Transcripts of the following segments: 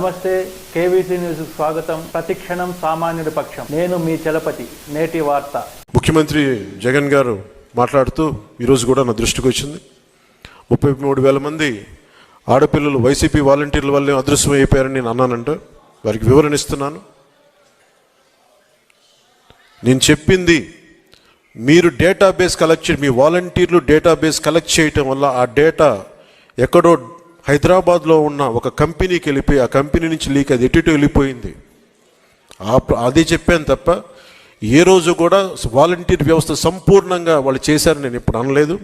నమస్తే, KVC news స్వాగతం. ప్రతిక్షణం సామాన్యుడి పక్షం. నేను మీ చలపతి. నేటి వార్త. ముఖ్యమంత్రి జగన్ గారు మాట్లాడుతూ ఈరోజు కూడా నా దృష్టికి వచ్చింది. 33,000 మంది ఆడపిల్లలు వైసీపీ వాలంటీర్ల వల్లే అదృశ్యం అయిపోయారని నేను అన్నానంట. వారికి వివరణ ఇస్తున్నాను. నేను చెప్పింది మీరు డేటాబేస్ కలెక్ట్ మీ వాలంటీర్లు డేటాబేస్ కలెక్ట్ చేయటం వల్ల ఆ డేటా ఎక్కడో హైదరాబాద్లో ఉన్న ఒక కంపెనీకి వెళ్ళిపోయి ఆ కంపెనీ నుంచి లీక్ అది ఎటు వెళ్ళిపోయింది. అదే చెప్పాను తప్ప ఏ రోజు కూడా వాలంటీర్ వ్యవస్థ సంపూర్ణంగా వాళ్ళు చేశారని నేను ఇప్పుడు అనలేదు.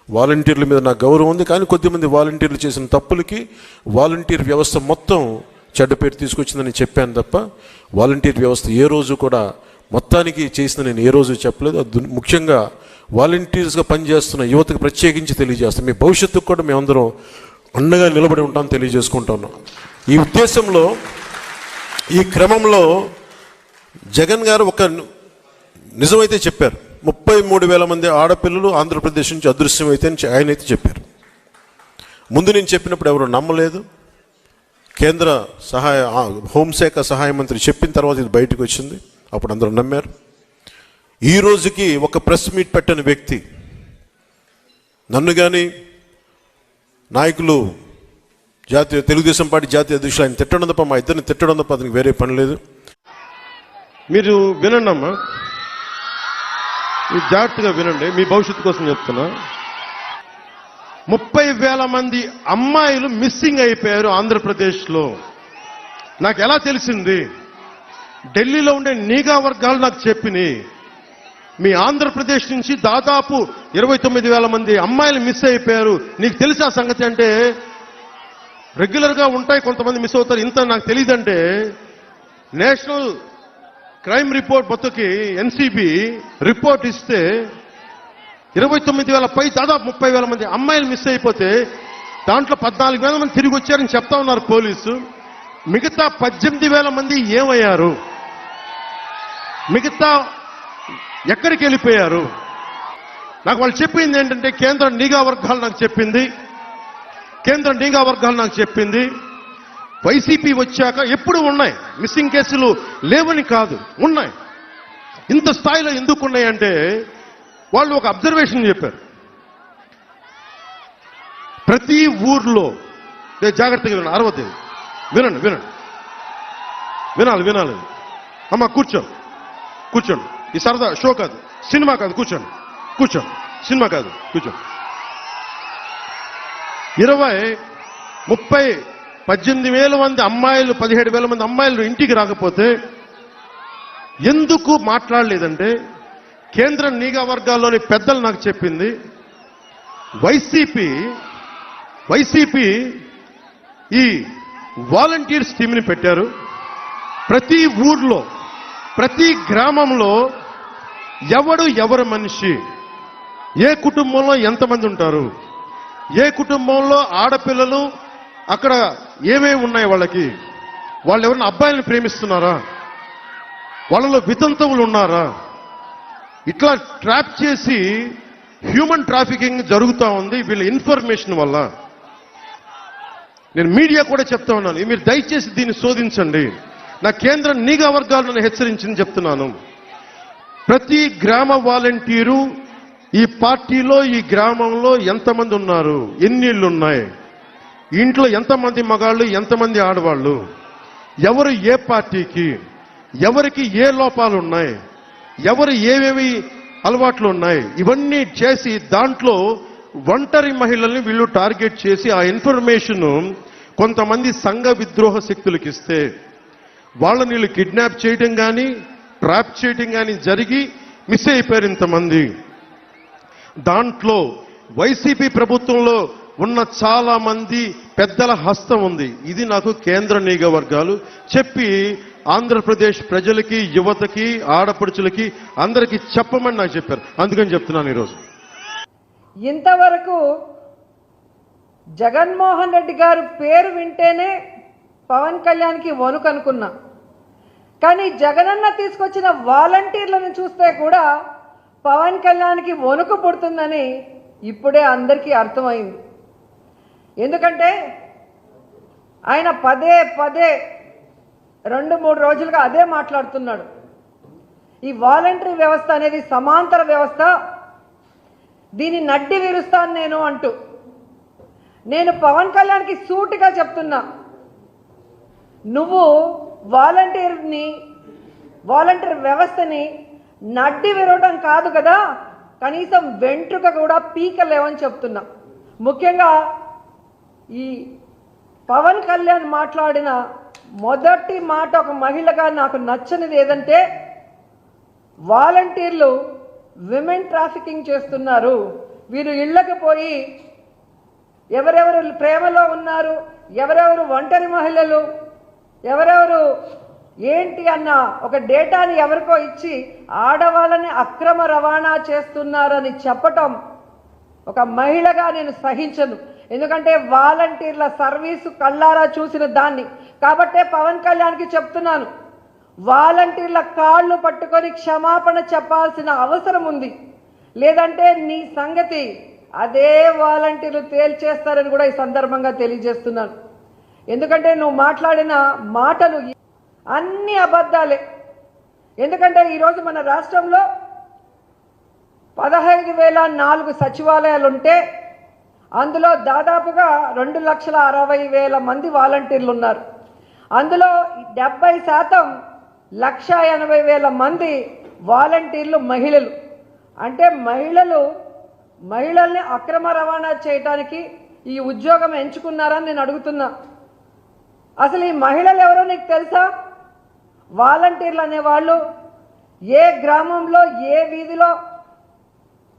వాలంటీర్ల మీద నాకు గౌరవం ఉంది, కానీ కొద్దిమంది వాలంటీర్లు చేసిన తప్పులకి వాలంటీర్ వ్యవస్థ మొత్తం చెడ్డ పేరు తీసుకొచ్చిందని చెప్పాను తప్ప వాలంటీర్ వ్యవస్థ ఏ రోజు కూడా మొత్తానికి చేసిన నేను ఏ రోజు చెప్పలేదు. ముఖ్యంగా వాలంటీర్స్గా పనిచేస్తున్న యువతకు ప్రత్యేకించి తెలియజేస్తాం. మీ భవిష్యత్తుకు కూడా మేమందరం అండగా నిలబడి ఉంటాం తెలియజేసుకుంటున్నాం. ఈ ఉద్దేశంలో ఈ క్రమంలో జగన్ గారు ఒక నిజమైతే చెప్పారు. 33,000 మంది ఆడపిల్లలు ఆంధ్రప్రదేశ్ నుంచి అదృశ్యమైతే ఆయన అయితే చెప్పారు. ముందు నేను చెప్పినప్పుడు ఎవరు నమ్మలేదు. కేంద్ర హోంశాఖ సహాయ మంత్రి చెప్పిన తర్వాత ఇది బయటకు వచ్చింది. అప్పుడు అందరూ నమ్మారు. ఈ రోజుకి ఒక ప్రెస్ మీట్ పెట్టని వ్యక్తి నన్ను కానీ నాయకులు తెలుగుదేశం పార్టీ జాతీయ అధ్యక్షులు ఆయన తిట్టడం తప్ప మా ఇద్దరిని తిట్టడం తప్ప అతనికి వేరే పని లేదు. మీరు వినండి అమ్మా, మీరు జాగ్రత్తగా వినండి. మీ భవిష్యత్తు కోసం చెప్తున్నా. 30,000 మంది అమ్మాయిలు మిస్సింగ్ అయిపోయారు ఆంధ్రప్రదేశ్లో. నాకు ఎలా తెలిసింది? ఢిల్లీలో ఉండే నిఘా వర్గాలు నాకు చెప్పినాయి. మీ ఆంధ్రప్రదేశ్ నుంచి దాదాపు 29,000 మంది అమ్మాయిలు మిస్ అయిపోయారు. నీకు తెలిసా సంగతి అంటే? రెగ్యులర్గా ఉంటాయి, కొంతమంది మిస్ అవుతారు, ఇంత నాకు తెలియదంటే నేషనల్ క్రైమ్ రిపోర్ట్ మొత్తకి ఎన్సీబీ రిపోర్ట్ ఇస్తే 29,000 పై దాదాపు 30,000 మంది అమ్మాయిలు మిస్ అయిపోతే దాంట్లో 14,000 మంది తిరిగి వచ్చారని చెప్తా ఉన్నారు పోలీసు. మిగతా 18,000 మంది ఏమయ్యారు? మిగతా ఎక్కడికి వెళ్ళిపోయారు? నాకు వాళ్ళు చెప్పింది ఏంటంటే కేంద్ర నిఘా వర్గాలు నాకు చెప్పింది వైసీపీ వచ్చాక ఎప్పుడు ఉన్నాయి మిస్సింగ్ కేసులు, లేవని కాదు, ఉన్నాయి. ఇంత స్థాయిలో ఎందుకు ఉన్నాయంటే వాళ్ళు ఒక అబ్జర్వేషన్ చెప్పారు. ప్రతి ఊర్లో జాగ్రత్తగా వినండి, అరవద్దు, వినాలి. అమ్మ కూర్చోండి. ఈ సరదా షో కాదు, సినిమా కాదు, కూర్చోండి. సినిమా కాదు, కూర్చోండి. 20, 30, 18,000 మంది అమ్మాయిలు, 17,000 మంది అమ్మాయిలు ఇంటికి రాకపోతే ఎందుకు మాట్లాడలేదంటే కేంద్ర నిఘా వర్గాల్లోని పెద్దలు నాకు చెప్పింది వైసీపీ ఈ వాలంటీర్స్ టీంని పెట్టారు. ప్రతి ఊర్లో, ప్రతి గ్రామంలో ఎవరు మనిషి, ఏ కుటుంబంలో ఎంతమంది ఉంటారు, ఏ కుటుంబంలో ఆడపిల్లలు అక్కడ ఏమేమి ఉన్నాయి, వాళ్ళు ఎవరైనా అబ్బాయిలను ప్రేమిస్తున్నారా, వాళ్ళలో వితంతువులు ఉన్నారా, ఇట్లా ట్రాప్ చేసి హ్యూమన్ ట్రాఫికింగ్ జరుగుతూ ఉంది వీళ్ళ ఇన్ఫర్మేషన్ వల్ల. నేను మీడియా కూడా చెప్తా ఉన్నాను, మీరు దయచేసి దీన్ని శోధించండి. నా కేంద్ర నిఘా వర్గాలను హెచ్చరించింది చెప్తున్నాను. ప్రతి గ్రామ వాలంటీరు ఈ పార్టీలో, ఈ గ్రామంలో ఎంతమంది ఉన్నారు, ఎన్ని ఇళ్ళు ఉన్నాయి, ఇంట్లో ఎంతమంది మగాళ్ళు, ఎంతమంది ఆడవాళ్ళు, ఎవరు ఏ పార్టీకి, ఎవరికి ఏ లోపాలు ఉన్నాయి, ఎవరు ఏవేవి అలవాట్లు ఉన్నాయి, ఇవన్నీ చేసి దాంట్లో ఒంటరి మహిళల్ని వీళ్ళు టార్గెట్ చేసి ఆ ఇన్ఫర్మేషన్ కొంతమంది సంఘ విద్రోహ శక్తులకు ఇస్తే వాళ్ళని వీళ్ళు కిడ్నాప్ చేయడం కానీ ట్రాప్ చేయడం కానీ జరిగి మిస్ అయిపోయారు ఇంతమంది. దాంట్లో వైసీపీ ప్రభుత్వంలో ఉన్న చాలా మంది పెద్దల హస్తం ఉంది. ఇది నాకు కేంద్ర నిఘా వర్గాలు చెప్పి ఆంధ్రప్రదేశ్ ప్రజలకి, యువతకి, ఆడపడుచులకి అందరికీ చెప్పమని నాకు చెప్పారు. అందుకని చెప్తున్నాను ఈరోజు. ఇంతవరకు జగన్మోహన్ రెడ్డి గారు పేరు వింటేనే పవన్ కళ్యాణ్కి వణుకు అనుకున్నా. కానీ జగనన్న తీసుకొచ్చిన వాలంటీర్లను చూస్తే కూడా పవన్ కళ్యాణ్కి వణుకు పుడుతుందని ఇప్పుడే అందరికీ అర్థమైంది. ఎందుకంటే ఆయన పదే పదే 2-3 రోజులుగా అదే మాట్లాడుతున్నాడు. ఈ వాలంటరీ వ్యవస్థ అనేది సమాంతర వ్యవస్థ, దీన్ని నడ్డి విరుస్తాను నేను అంటూ. నేను పవన్ కళ్యాణ్కి సూటిగా చెప్తున్నా, నువ్వు వాలంటీర్ వ్యవస్థని నడ్డి విరవడం కాదు కదా, కనీసం వెంట్రుక కూడా పీకలేవని చెప్తున్నా. ముఖ్యంగా ఈ పవన్ కళ్యాణ్ మాట్లాడిన మొదటి మాట ఒక మహిళగా నాకు నచ్చనిది ఏదంటే, వాలంటీర్లు విమెన్ ట్రాఫికింగ్ చేస్తున్నారు, వీరు ఇళ్లకు పోయి ఎవరెవరు ప్రేమలో ఉన్నారు, ఎవరెవరు ఒంటరి మహిళలు, ఎవరెవరు ఏంటి అన్న ఒక డేటాని ఎవరికో ఇచ్చి ఆడవాళ్ళని అక్రమ రవాణా చేస్తున్నారని చెప్పటం ఒక మహిళగా నేను సహించను. ఎందుకంటే వాలంటీర్ల సర్వీసు కళ్ళారా చూసిన దాన్ని. కాబట్టే పవన్ కళ్యాణ్కి చెప్తున్నాను, వాలంటీర్ల కాళ్ళు పట్టుకొని క్షమాపణ చెప్పాల్సిన అవసరం ఉంది. లేదంటే నీ సంగతి అదే వాలంటీర్లు తేల్చేస్తారని కూడా ఈ సందర్భంగా తెలియజేస్తున్నాను. ఎందుకంటే నువ్వు మాట్లాడిన మాటలు అన్ని అబద్ధాలే. ఎందుకంటే ఈరోజు మన రాష్ట్రంలో 15,004 సచివాలయాలు ఉంటే అందులో దాదాపుగా 2,60,000 మంది వాలంటీర్లు ఉన్నారు. అందులో 70% 1,80,000 మంది వాలంటీర్లు మహిళలు. అంటే మహిళల్ని అక్రమ రవాణా చేయడానికి ఈ ఉద్యోగం ఎంచుకున్నారని నేను అడుగుతున్నా. అసలు ఈ మహిళలు ఎవరో నీకు తెలుసా? వాలంటీర్లు అనేవాళ్ళు ఏ గ్రామంలో ఏ వీధిలో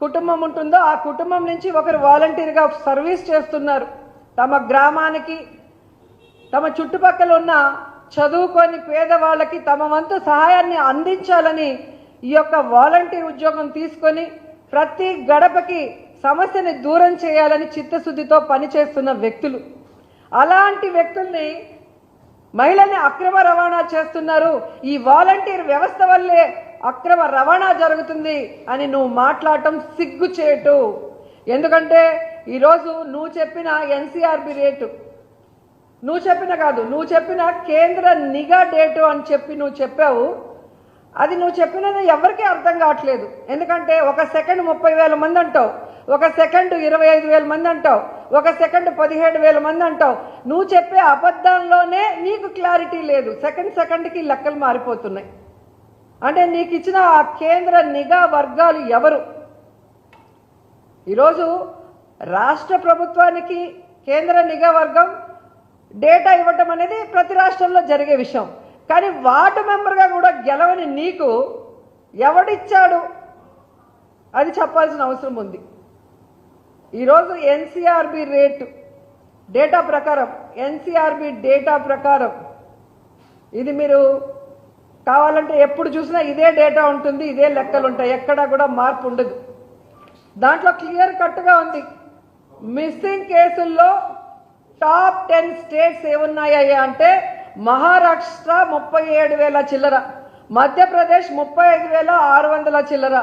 కుటుంబం ఉంటుందో ఆ కుటుంబం నుంచి ఒకరు వాలంటీర్గా సర్వీస్ చేస్తున్నారు. తమ గ్రామానికి, తమ చుట్టుపక్కల ఉన్న చదువుకొని పేదవాళ్ళకి తమ వంతు సహాయాన్ని అందించాలని ఈ యొక్క వాలంటీర్ ఉద్యోగం తీసుకొని ప్రతి గడపకి సమస్యని దూరం చేయాలని చిత్తశుద్ధితో పనిచేస్తున్న వ్యక్తులు. అలాంటి వ్యక్తుల్ని మహిళల్ని అక్రమ రవాణా చేస్తున్నారు, ఈ వాలంటీర్ వ్యవస్థ వల్లే అక్రమ రవాణా జరుగుతుంది అని నువ్వు మాట్లాడటం సిగ్గుచేటు. ఎందుకంటే ఈరోజు నువ్వు చెప్పిన ఎన్సీఆర్బీ రేటు, నువ్వు చెప్పిన కేంద్ర నిఘా డేటు అని చెప్పి నువ్వు చెప్పావు. అది నువ్వు చెప్పినది ఎవరికీ అర్థం కావట్లేదు. ఎందుకంటే ఒక సెకండ్ 30,000 మంది అంటావు, ఒక సెకండ్ 25,000 మంది అంటావు, ఒక సెకండ్ 17,000 మంది అంటావు. నువ్వు చెప్పే అబద్ధంలోనే నీకు క్లారిటీ లేదు. సెకండ్కి లెక్కలు మారిపోతున్నాయి. అంటే నీకు ఇచ్చిన ఆ కేంద్ర నిఘా వర్గాలు ఎవరు? ఈరోజు రాష్ట్ర ప్రభుత్వానికి కేంద్ర నిఘా వర్గం డేటా ఇవ్వటం అనేది ప్రతి రాష్ట్రంలో జరిగే విషయం. కానీ వార్డు మెంబర్గా కూడా గెలవని నీకు ఎవడిచ్చాడు అది చెప్పాల్సిన అవసరం ఉంది. ఈరోజు ఎన్సీఆర్బీ డేటా ప్రకారం ఇది మీరు కావాలంటే ఎప్పుడు చూసినా ఇదే డేటా ఉంటుంది, ఇదే లెక్కలు ఉంటాయి, ఎక్కడా కూడా మార్పు ఉండదు. దాంట్లో క్లియర్ కట్గా ఉంది. మిస్సింగ్ కేసుల్లో టాప్ 10 స్టేట్స్ ఏమున్నాయా అంటే మహారాష్ట్ర 37,000 చిల్లర, మధ్యప్రదేశ్ 35,600 చిల్లర,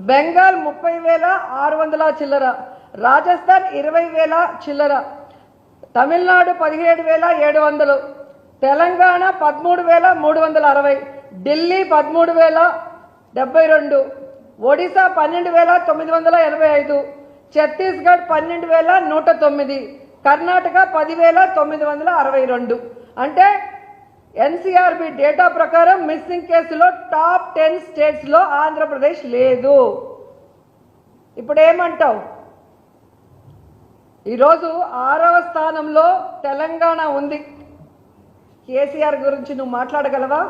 బెంగాల్ 30,600 చిల్లర, రాజస్థాన్ 20,000 చిల్లర, తమిళనాడు 17,700, తెలంగాణ 13,360, ఢిల్లీ 13,072, ఒడిశా 12,985, ఛత్తీస్గఢ్ 12,109, కర్ణాటక 10,962. అంటే ఎన్సీఆర్బీ డేటా ప్రకారం మిస్సింగ్ కేసులో టాప్ 10 స్టేట్స్లో ఆంధ్రప్రదేశ్ లేదు. ఇప్పుడు ఏమంటావు? ఈరోజు 6వ స్థానంలో తెలంగాణ ఉంది. కేసీఆర్ గురించి నువ్వు మాట్లాడగలవా?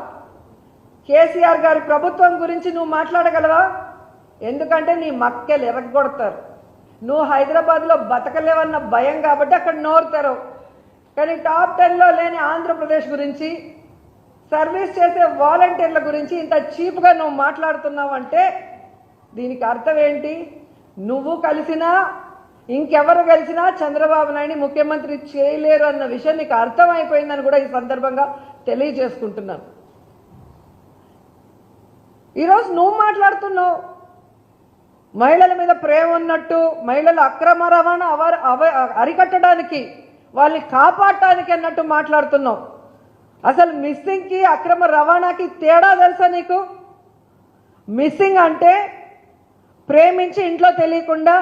కేసీఆర్ గారి ప్రభుత్వం గురించి నువ్వు మాట్లాడగలవా? ఎందుకంటే నీ మక్కెలు ఎరగొడతారు. నువ్వు హైదరాబాద్లో బతకలేవన్న భయం కాబట్టి అక్కడ నోరుతారు. కానీ టాప్ 10లో లేని ఆంధ్రప్రదేశ్ గురించి, సర్వీస్ చేసే వాలంటీర్ల గురించి ఇంత చీప్గా నువ్వు మాట్లాడుతున్నావు అంటే దీనికి అర్థం ఏంటి? నువ్వు కలిసినా ఇంకెవరు కలిసినా చంద్రబాబు నాయుడిని ముఖ్యమంత్రి చేయలేరు అన్న విషయం నీకు అర్థమైపోయిందని కూడా ఈ సందర్భంగా తెలియజేసుకుంటున్నాను. ఈరోజు నువ్వు మాట్లాడుతున్నావు మహిళల మీద ప్రేమ ఉన్నట్టు, మహిళల అక్రమ రవాణా అరికట్టడానికి వాళ్ళని కాపాడటానికి అన్నట్టు మాట్లాడుతున్నావు. అసలు మిస్సింగ్కి అక్రమ రవాణాకి తేడా తెలుసా నీకు? మిస్సింగ్ అంటే ప్రేమించి ఇంట్లో తెలియకుండా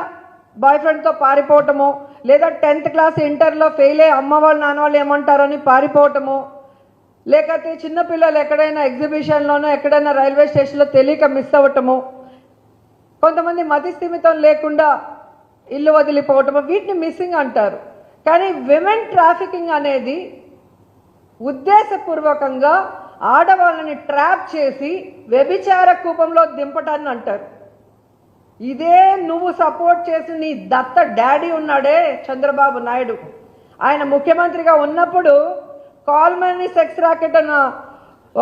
బాయ్ ఫ్రెండ్తో పారిపోవటము, లేదా 10th క్లాస్ ఇంటర్లో ఫెయిల్ అయ్యి అమ్మ వాళ్ళు నాన్న వాళ్ళు ఏమంటారని పారిపోవటము, లేకపోతే చిన్నపిల్లలు ఎక్కడైనా ఎగ్జిబిషన్లోనో ఎక్కడైనా రైల్వే స్టేషన్లో తెలియక మిస్ అవ్వటము, కొంతమంది మతి స్థిమితం లేకుండా ఇల్లు వదిలిపోవటము, వీటిని మిస్సింగ్ అంటారు. కానీ విమెన్ ట్రాఫికింగ్ అనేది ఉద్దేశపూర్వకంగా ఆడవాళ్ళని ట్రాప్ చేసి వ్యభిచార కూపంలో దింపటాన్ని అంటారు. ఇదే నువ్వు సపోర్ట్ చేసి నీ దత్త డాడీ ఉన్నాడే చంద్రబాబు నాయుడు, ఆయన ముఖ్యమంత్రిగా ఉన్నప్పుడు కాల్మనీ సెక్స్ రాకెట్ అన్న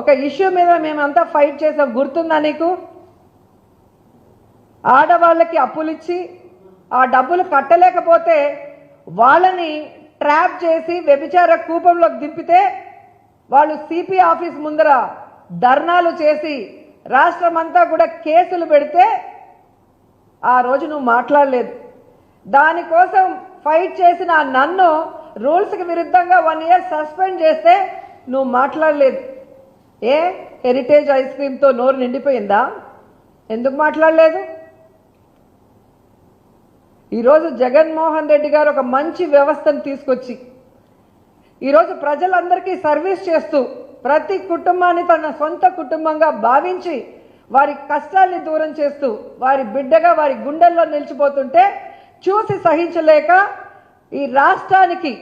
ఒక ఇష్యూ మీద మేమంతా ఫైట్ చేసాం, గుర్తుందా నీకు? ఆడవాళ్ళకి అప్పులిచ్చి ఆ డబ్బులు కట్టలేకపోతే వాళ్ళని ట్రాప్ చేసి వ్యభిచార కూపంలోకి దింపితే వాళ్ళు సిపి ఆఫీస్ ముందర ధర్నాలు చేసి రాష్ట్రమంతా కూడా కేసులు పెడితే ఆ రోజు నువ్వు మాట్లాడలేదు. దానికోసం ఫైట్ చేసిన నన్ను రూల్స్కి విరుద్ధంగా 1 year సస్పెండ్ చేస్తే నువ్వు మాట్లాడలేదు. ఏ హెరిటేజ్ ఐస్ క్రీమ్తో నోరు నిండిపోయిందా? ఎందుకు మాట్లాడలేదు? ఈరోజు జగన్మోహన్ రెడ్డి గారు ఒక మంచి వ్యవస్థను తీసుకొచ్చి ఈరోజు ప్రజలందరికీ సర్వీస్ చేస్తూ ప్రతి కుటుంబాన్ని తన సొంత కుటుంబంగా భావించి వారి కష్టాల్ని దూరం చేస్తూ వారి బిడ్డగా వారి గుండెల్లో నిలిచిపోతుంటే చూసి సహించలేక ఈ రాష్ట్రానికి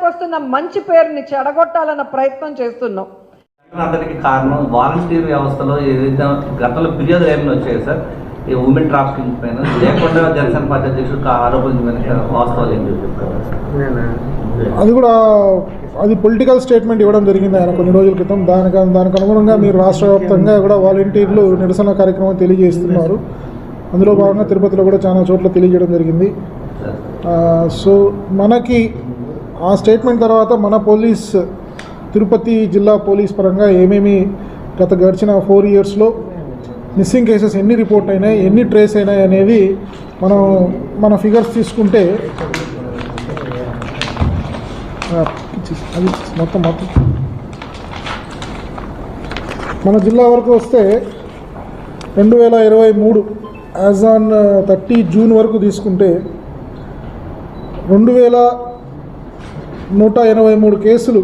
వస్తున్న మంచి పేరుని చెడగొట్టాలన్న ప్రయత్నం చేస్తున్నాం. అతనికి కారణం వాలంటీర్ వ్యవస్థలో ఏదైతే గతంలో ఫిర్యాదులు ఏమైనా వచ్చాయి సార్ ఈ ఉమెన్ ట్రాఫికింగ్ పైన, లేకుండా జనసేన పార్టీ అధ్యక్షుడు ఆరోపించిన వాస్తవాలు ఏంటి చెప్తారు? అది పొలిటికల్ స్టేట్మెంట్ ఇవ్వడం జరిగింది ఆయన కొన్ని రోజుల క్రితం. దానికి అనుగుణంగా మీరు రాష్ట్ర వ్యాప్తంగా కూడా వాలంటీర్లు నిరసన కార్యక్రమం తెలియజేస్తున్నారు. అందులో భాగంగా తిరుపతిలో కూడా చాలా చోట్ల తెలియజేయడం జరిగింది. సో మనకి ఆ స్టేట్మెంట్ తర్వాత మన పోలీస్ తిరుపతి జిల్లా పోలీస్ పరంగా ఏమేమి గడిచిన 4 yearsలో మిస్సింగ్ కేసెస్ ఎన్ని రిపోర్ట్ అయినాయి, ఎన్ని ట్రేస్ అయినాయి అనేది మన ఫిగర్స్ తీసుకుంటే అది మొత్తం మన జిల్లా వరకు వస్తే 2023 యాజ్ ఆన్ 30 June వరకు తీసుకుంటే 2183 కేసులు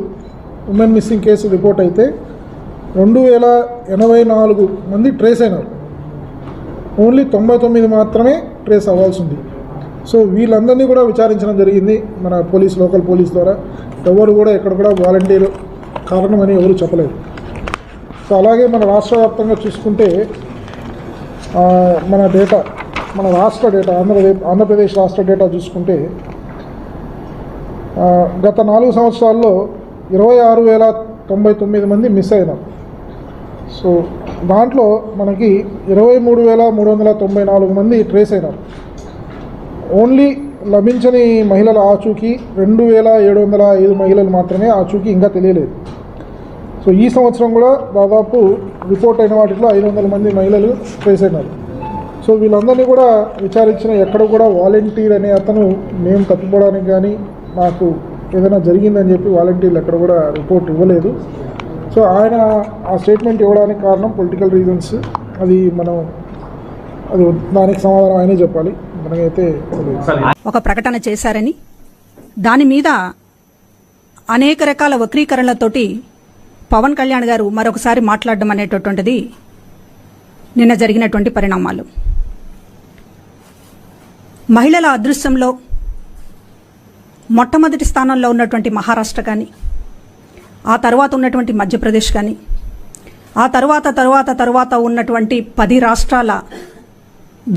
ఉమెన్ మిస్సింగ్ కేసులు రిపోర్ట్ అయితే 2084 మంది ట్రేస్ అయినారు. ఓన్లీ 99 మాత్రమే ట్రేస్ అవ్వాల్సి ఉంది. సో వీళ్ళందరినీ కూడా విచారించడం జరిగింది మన లోకల్ పోలీస్ ద్వారా. ఎవరు కూడా ఎక్కడ కూడా వాలంటీర్ కారణమని ఎవరు చెప్పలేదు. సో అలాగే మన రాష్ట్ర వ్యాప్తంగా చూసుకుంటే మన రాష్ట్ర డేటా ఆంధ్రప్రదేశ్ రాష్ట్ర డేటా చూసుకుంటే గత 4 సంవత్సరాల్లో 26,099 మంది మిస్ అయినారు. సో దాంట్లో మనకి 23,394 మంది ట్రేస్ అయినారు. ఓన్లీ లభించని మహిళల ఆచూకీ 2,705 మహిళలు మాత్రమే ఆచూకీ ఇంకా తెలియలేదు. సో ఈ సంవత్సరం కూడా దాదాపు రిపోర్ట్ అయిన వాటిలో 500 మంది మహిళలు ట్రేస్ అయినారు. సో వీళ్ళందరినీ కూడా విచారించిన ఎక్కడ కూడా వాలంటీర్ అనే అతను మేము తప్పిపోవడానికి కానీ నాకు ఏదైనా జరిగిందని చెప్పి వాలంటీర్లు ఎక్కడ కూడా రిపోర్ట్ ఇవ్వలేదు. సో ఆయన ఆ స్టేట్మెంట్ ఇవ్వడానికి కారణం పొలిటికల్ రీజన్స్. అది దానికి సమాధానం ఆయనే చెప్పాలి, మనకైతే ఒక ప్రకటన చేశారని దాని మీద అనేక రకాల వక్రీకరణలతోటి పవన్ కళ్యాణ్ గారు మరొకసారి మాట్లాడడం అనేటటువంటిది నిన్న జరిగినటువంటి పరిణామాలు. మహిళల అదృశ్యంలో మొట్టమొదటి స్థానంలో ఉన్నటువంటి మహారాష్ట్ర కానీ, ఆ తర్వాత ఉన్నటువంటి మధ్యప్రదేశ్ కానీ, ఆ తర్వాత ఉన్నటువంటి 10 రాష్ట్రాల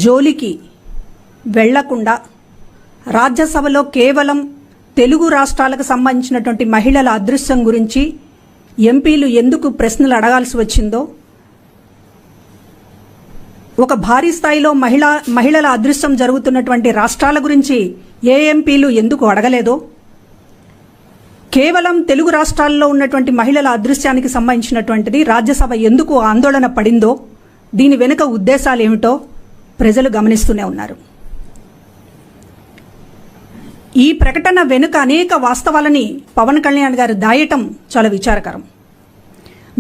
జోలికి వెళ్లకుండా రాజ్యసభలో కేవలం తెలుగు రాష్ట్రాలకు సంబంధించినటువంటి మహిళల అదృశ్యం గురించి ఎంపీలు ఎందుకు ప్రశ్నలు అడగాల్సి వచ్చిందో, ఒక భారీ స్థాయిలో మహిళల అదృశ్యం జరుగుతున్నటువంటి రాష్ట్రాల గురించి ఏ ఎంపీలు ఎందుకు అడగలేదో, కేవలం తెలుగు రాష్ట్రాల్లో ఉన్నటువంటి మహిళల అదృశ్యానికి సంబంధించినటువంటిది రాజ్యసభ ఎందుకు ఆందోళన పడిందో, దీని వెనుక ఉద్దేశాలు ఏమిటో ప్రజలు గమనిస్తూనే ఉన్నారు. ఈ ప్రకటన వెనుక అనేక వాస్తవాలని పవన్ కళ్యాణ్ గారు దాయటం చాలా విచారకరం.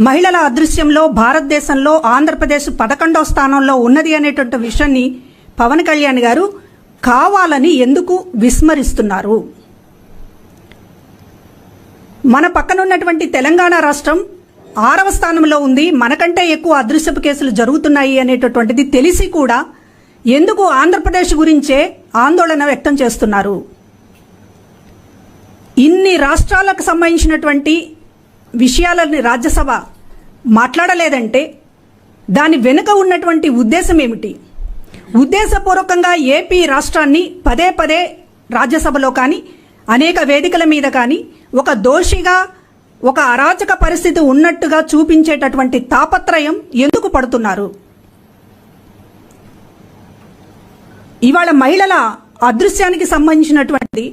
మహిళల అదృశ్యంలో భారతదేశంలో ఆంధ్రప్రదేశ్ 11వ స్థానంలో ఉన్నది అనేటువంటి విషయాన్ని పవన్ కళ్యాణ్ గారు కావాలని ఎందుకు విస్మరిస్తున్నారు? మన పక్కన ఉన్నటువంటి తెలంగాణ రాష్ట్రం 6వ స్థానంలో ఉంది, మనకంటే ఎక్కువ అదృశ్యపు కేసులు జరుగుతున్నాయి అనేటటువంటిది తెలిసి కూడా ఎందుకు ఆంధ్రప్రదేశ్ గురించే ఆందోళన వ్యక్తం చేస్తున్నారు? ఇన్ని రాష్ట్రాలకు సంబంధించినటువంటి విషయాలని రాజ్యసభ మాట్లాడలేదంటే దాని వెనుక ఉన్నటువంటి ఉద్దేశం ఏమిటి? ఉద్దేశపూర్వకంగా ఏపీ రాష్ట్రాన్ని పదే పదే రాజ్యసభలో కానీ అనేక వేదికల మీద కానీ ఒక దోషిగా, ఒక అరాచక పరిస్థితి ఉన్నట్టుగా చూపించేటటువంటి తాపత్రయం ఎందుకు పడుతున్నారు? ఇవాళ మహిళల అదృశ్యానికి సంబంధించినటువంటి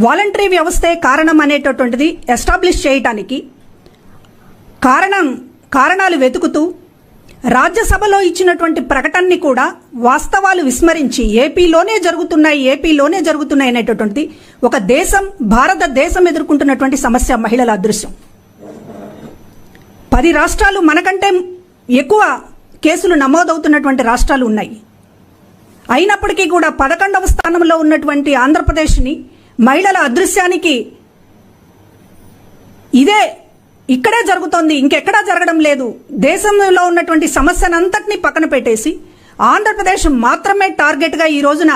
వాలంటరీ వ్యవస్థే కారణం అనేటటువంటిది ఎస్టాబ్లిష్ చేయటానికి కారణాలు వెతుకుతూ రాజ్యసభలో ఇచ్చినటువంటి ప్రకటనని కూడా వాస్తవాలు విస్మరించి ఏపీలోనే జరుగుతున్నాయి అనేటటువంటిది ఒక దేశం, భారతదేశం ఎదుర్కొంటున్నటువంటి సమస్య మహిళల అదృశ్యం. 10 రాష్ట్రాలు మనకంటే ఎక్కువ కేసులు నమోదవుతున్నటువంటి రాష్ట్రాలు ఉన్నాయి. అయినప్పటికీ కూడా 11వ స్థానంలో ఉన్నటువంటి ఆంధ్రప్రదేశ్ని మహిళల అదృశ్యానికి ఇక్కడే జరుగుతోంది, ఇంకెక్కడా జరగడం లేదు, దేశంలో ఉన్నటువంటి సమస్యనంతటినీ పక్కన పెట్టేసి ఆంధ్రప్రదేశ్ మాత్రమే టార్గెట్గా ఈ రోజున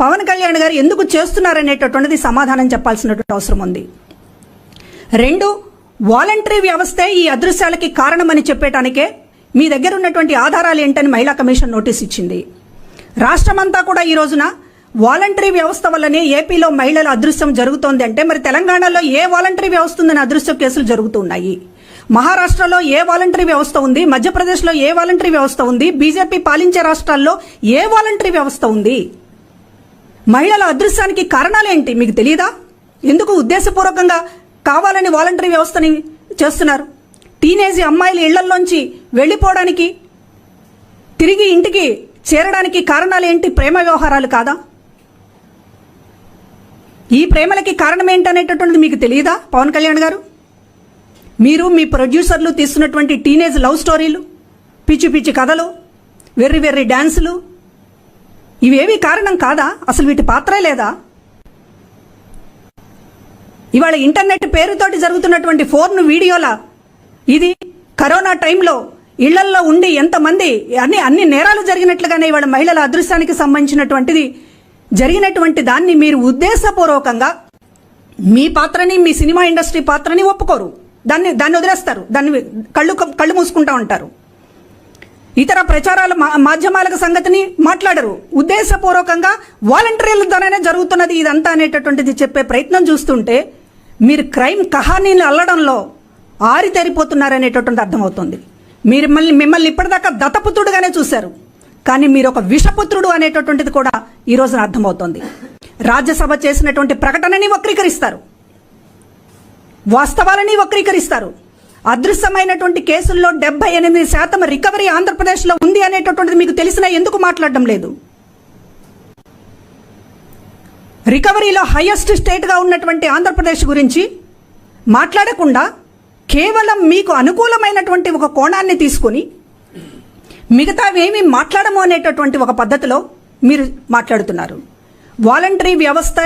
పవన్ కళ్యాణ్ గారు ఎందుకు చేస్తున్నారనేటటువంటిది సమాధానం చెప్పాల్సినటువంటి అవసరం ఉంది. 2, వాలంటరీ వ్యవస్థే ఈ అదృశ్యాలకి కారణమని చెప్పేటానికే మీ దగ్గర ఉన్నటువంటి ఆధారాలు ఏంటని మహిళా కమిషన్ నోటీస్ ఇచ్చింది. రాష్ట్రమంతా కూడా ఈ రోజున వాలంటరీ వ్యవస్థ వల్లనే ఏపీలో మహిళల అదృశ్యం జరుగుతోంది అంటే మరి తెలంగాణలో ఏ వాలంటరీ వ్యవస్థ ఉందని అదృశ్య కేసులు జరుగుతున్నాయి? మహారాష్ట్రలో ఏ వాలంటరీ వ్యవస్థ ఉంది? మధ్యప్రదేశ్లో ఏ వాలంటరీ వ్యవస్థ ఉంది? బీజేపీ పాలించే రాష్ట్రాల్లో ఏ వాలంటరీ వ్యవస్థ ఉంది? మహిళల అదృశ్యానికి కారణాలేంటి మీకు తెలియదా? ఎందుకు ఉద్దేశపూర్వకంగా కావాలని వాలంటరీ వ్యవస్థని చేస్తున్నారు? టీనేజ్ అమ్మాయిలు ఇళ్లలోంచి వెళ్లిపోవడానికి, తిరిగి ఇంటికి చేరడానికి కారణాలు ఏంటి? ప్రేమ వ్యవహారాలు కాదా? ఈ ప్రేమలకి కారణం ఏంటనేటటువంటిది మీకు తెలియదా పవన్ కళ్యాణ్ గారు? మీరు మీ ప్రొడ్యూసర్లు తీస్తున్నటువంటి టీనేజ్ లవ్ స్టోరీలు, పిచ్చి పిచ్చి కథలు, వెర్రి డాన్సులు, ఇవేవి కారణం కాదా? అసలు వీటి పాత్రే లేదా? ఇవాళ ఇంటర్నెట్ పేరుతోటి జరుగుతున్నటువంటి ఫోన్ వీడియోల ఇది కరోనా టైంలో ఇళ్లల్లో ఉండి ఎంతమంది అన్ని నేరాలు జరిగినట్లుగానే ఇవాళ మహిళల అదృశ్యానికి సంబంధించినటువంటిది జరిగినటువంటి దాన్ని మీరు ఉద్దేశపూర్వకంగా మీ పాత్రని, మీ సినిమా ఇండస్ట్రీ పాత్రని ఒప్పుకోరు, దాన్ని వదిలేస్తారు, దాన్ని కళ్ళు మూసుకుంటా ఉంటారు. ఇతర ప్రచారాల మాధ్యమాల సంగతిని మాట్లాడరు. ఉద్దేశపూర్వకంగా వాలంటీర్ల ద్వారానే జరుగుతున్నది ఇదంతా అనేటటువంటిది చెప్పే ప్రయత్నం చూస్తుంటే మీరు క్రైమ్ కహానీలు అల్లడంలో ఆరితేరిపోతున్నారనేటటువంటి అర్థమవుతుంది. మిమ్మల్ని ఇప్పటిదాకా దత్తపుత్రుడుగానే చూశారు, కానీ మీరు ఒక విషపుత్రుడు అనేటటువంటిది కూడా ఈ రోజున అర్థమవుతోంది. రాజ్యసభ చేసినటువంటి ప్రకటనని వక్రీకరిస్తారు, వాస్తవాలని వక్రీకరిస్తారు. అదృశ్యమైనటువంటి కేసుల్లో 78% రికవరీ ఆంధ్రప్రదేశ్లో ఉంది అనేటటువంటిది మీకు తెలిసినా ఎందుకు మాట్లాడడం లేదు? రికవరీలో హైయెస్ట్ స్టేట్గా ఉన్నటువంటి ఆంధ్రప్రదేశ్ గురించి మాట్లాడకుండా కేవలం మీకు అనుకూలమైనటువంటి ఒక కోణాన్ని తీసుకుని మిగతావేమీ మాట్లాడము అనేటటువంటి ఒక పద్ధతిలో మీరు మాట్లాడుతున్నారు. వాలంటరీ వ్యవస్థ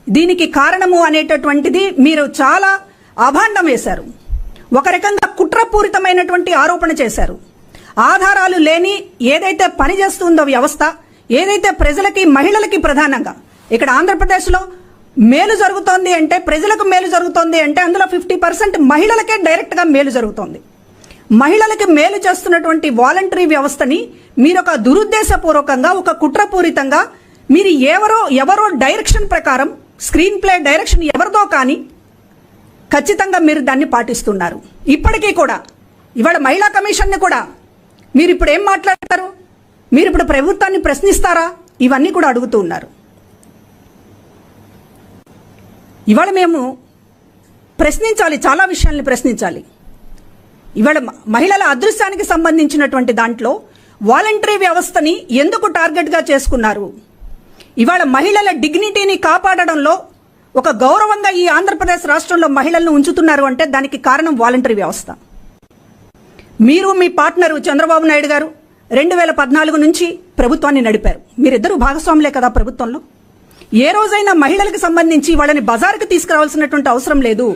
దీనికి కారణము అనేటటువంటిది మీరు చాలా అభాండం వేశారు. ఒక రకంగా కుట్రపూరితమైనటువంటి ఆరోపణ చేశారు. ఆధారాలు లేని ఏదైతే పనిచేస్తుందో వ్యవస్థ, ఏదైతే ప్రజలకి, మహిళలకి ప్రధానంగా ఇక్కడ ఆంధ్రప్రదేశ్లో మేలు జరుగుతోంది అంటే, ప్రజలకు మేలు జరుగుతోంది అంటే అందులో 50% మహిళలకే డైరెక్ట్గా మేలు జరుగుతోంది. మహిళలకి మేలు చేస్తున్నటువంటి వాలంటరీ వ్యవస్థని మీరు ఒక దురుద్దేశపూర్వకంగా, ఒక కుట్రపూరితంగా మీరు ఎవరో డైరెక్షన్ ప్రకారం, స్క్రీన్ ప్లే డైరెక్షన్ ఎవరిదో కానీ ఖచ్చితంగా మీరు దాన్ని పాటిస్తున్నారు. ఇప్పటికీ కూడా ఇవాళ మహిళా కమిషన్ని కూడా మీరు ఇప్పుడు ఏం మాట్లాడతారు? మీరు ఇప్పుడు ప్రభుత్వాన్ని ప్రశ్నిస్తారా? ఇవన్నీ కూడా అడుగుతూ ఉన్నారు. ఇవాళ మేము ప్రశ్నించాలి, చాలా విషయాల్ని ప్రశ్నించాలి. ఇవాళ మహిళల అదృశ్యానికి సంబంధించినటువంటి దాంట్లో వాలంటరీ వ్యవస్థని ఎందుకు టార్గెట్గా చేసుకున్నారు? ఇవాళ మహిళల డిగ్నిటీని కాపాడడంలో ఒక గౌరవంగా ఈ ఆంధ్రప్రదేశ్ రాష్ట్రంలో మహిళలను ఉంచుతున్నారు అంటే దానికి కారణం వాలంటరీ వ్యవస్థ. మీరు మీ పార్ట్నరు చంద్రబాబు నాయుడు గారు 2014 నుంచి ప్రభుత్వాన్ని నడిపారు. మీరిద్దరూ భాగస్వాములే కదా ప్రభుత్వంలో. ఏ రోజైనా మహిళలకు సంబంధించి వాళ్ళని బజారుకు తీసుకురావాల్సినటువంటి అవసరం లేదు,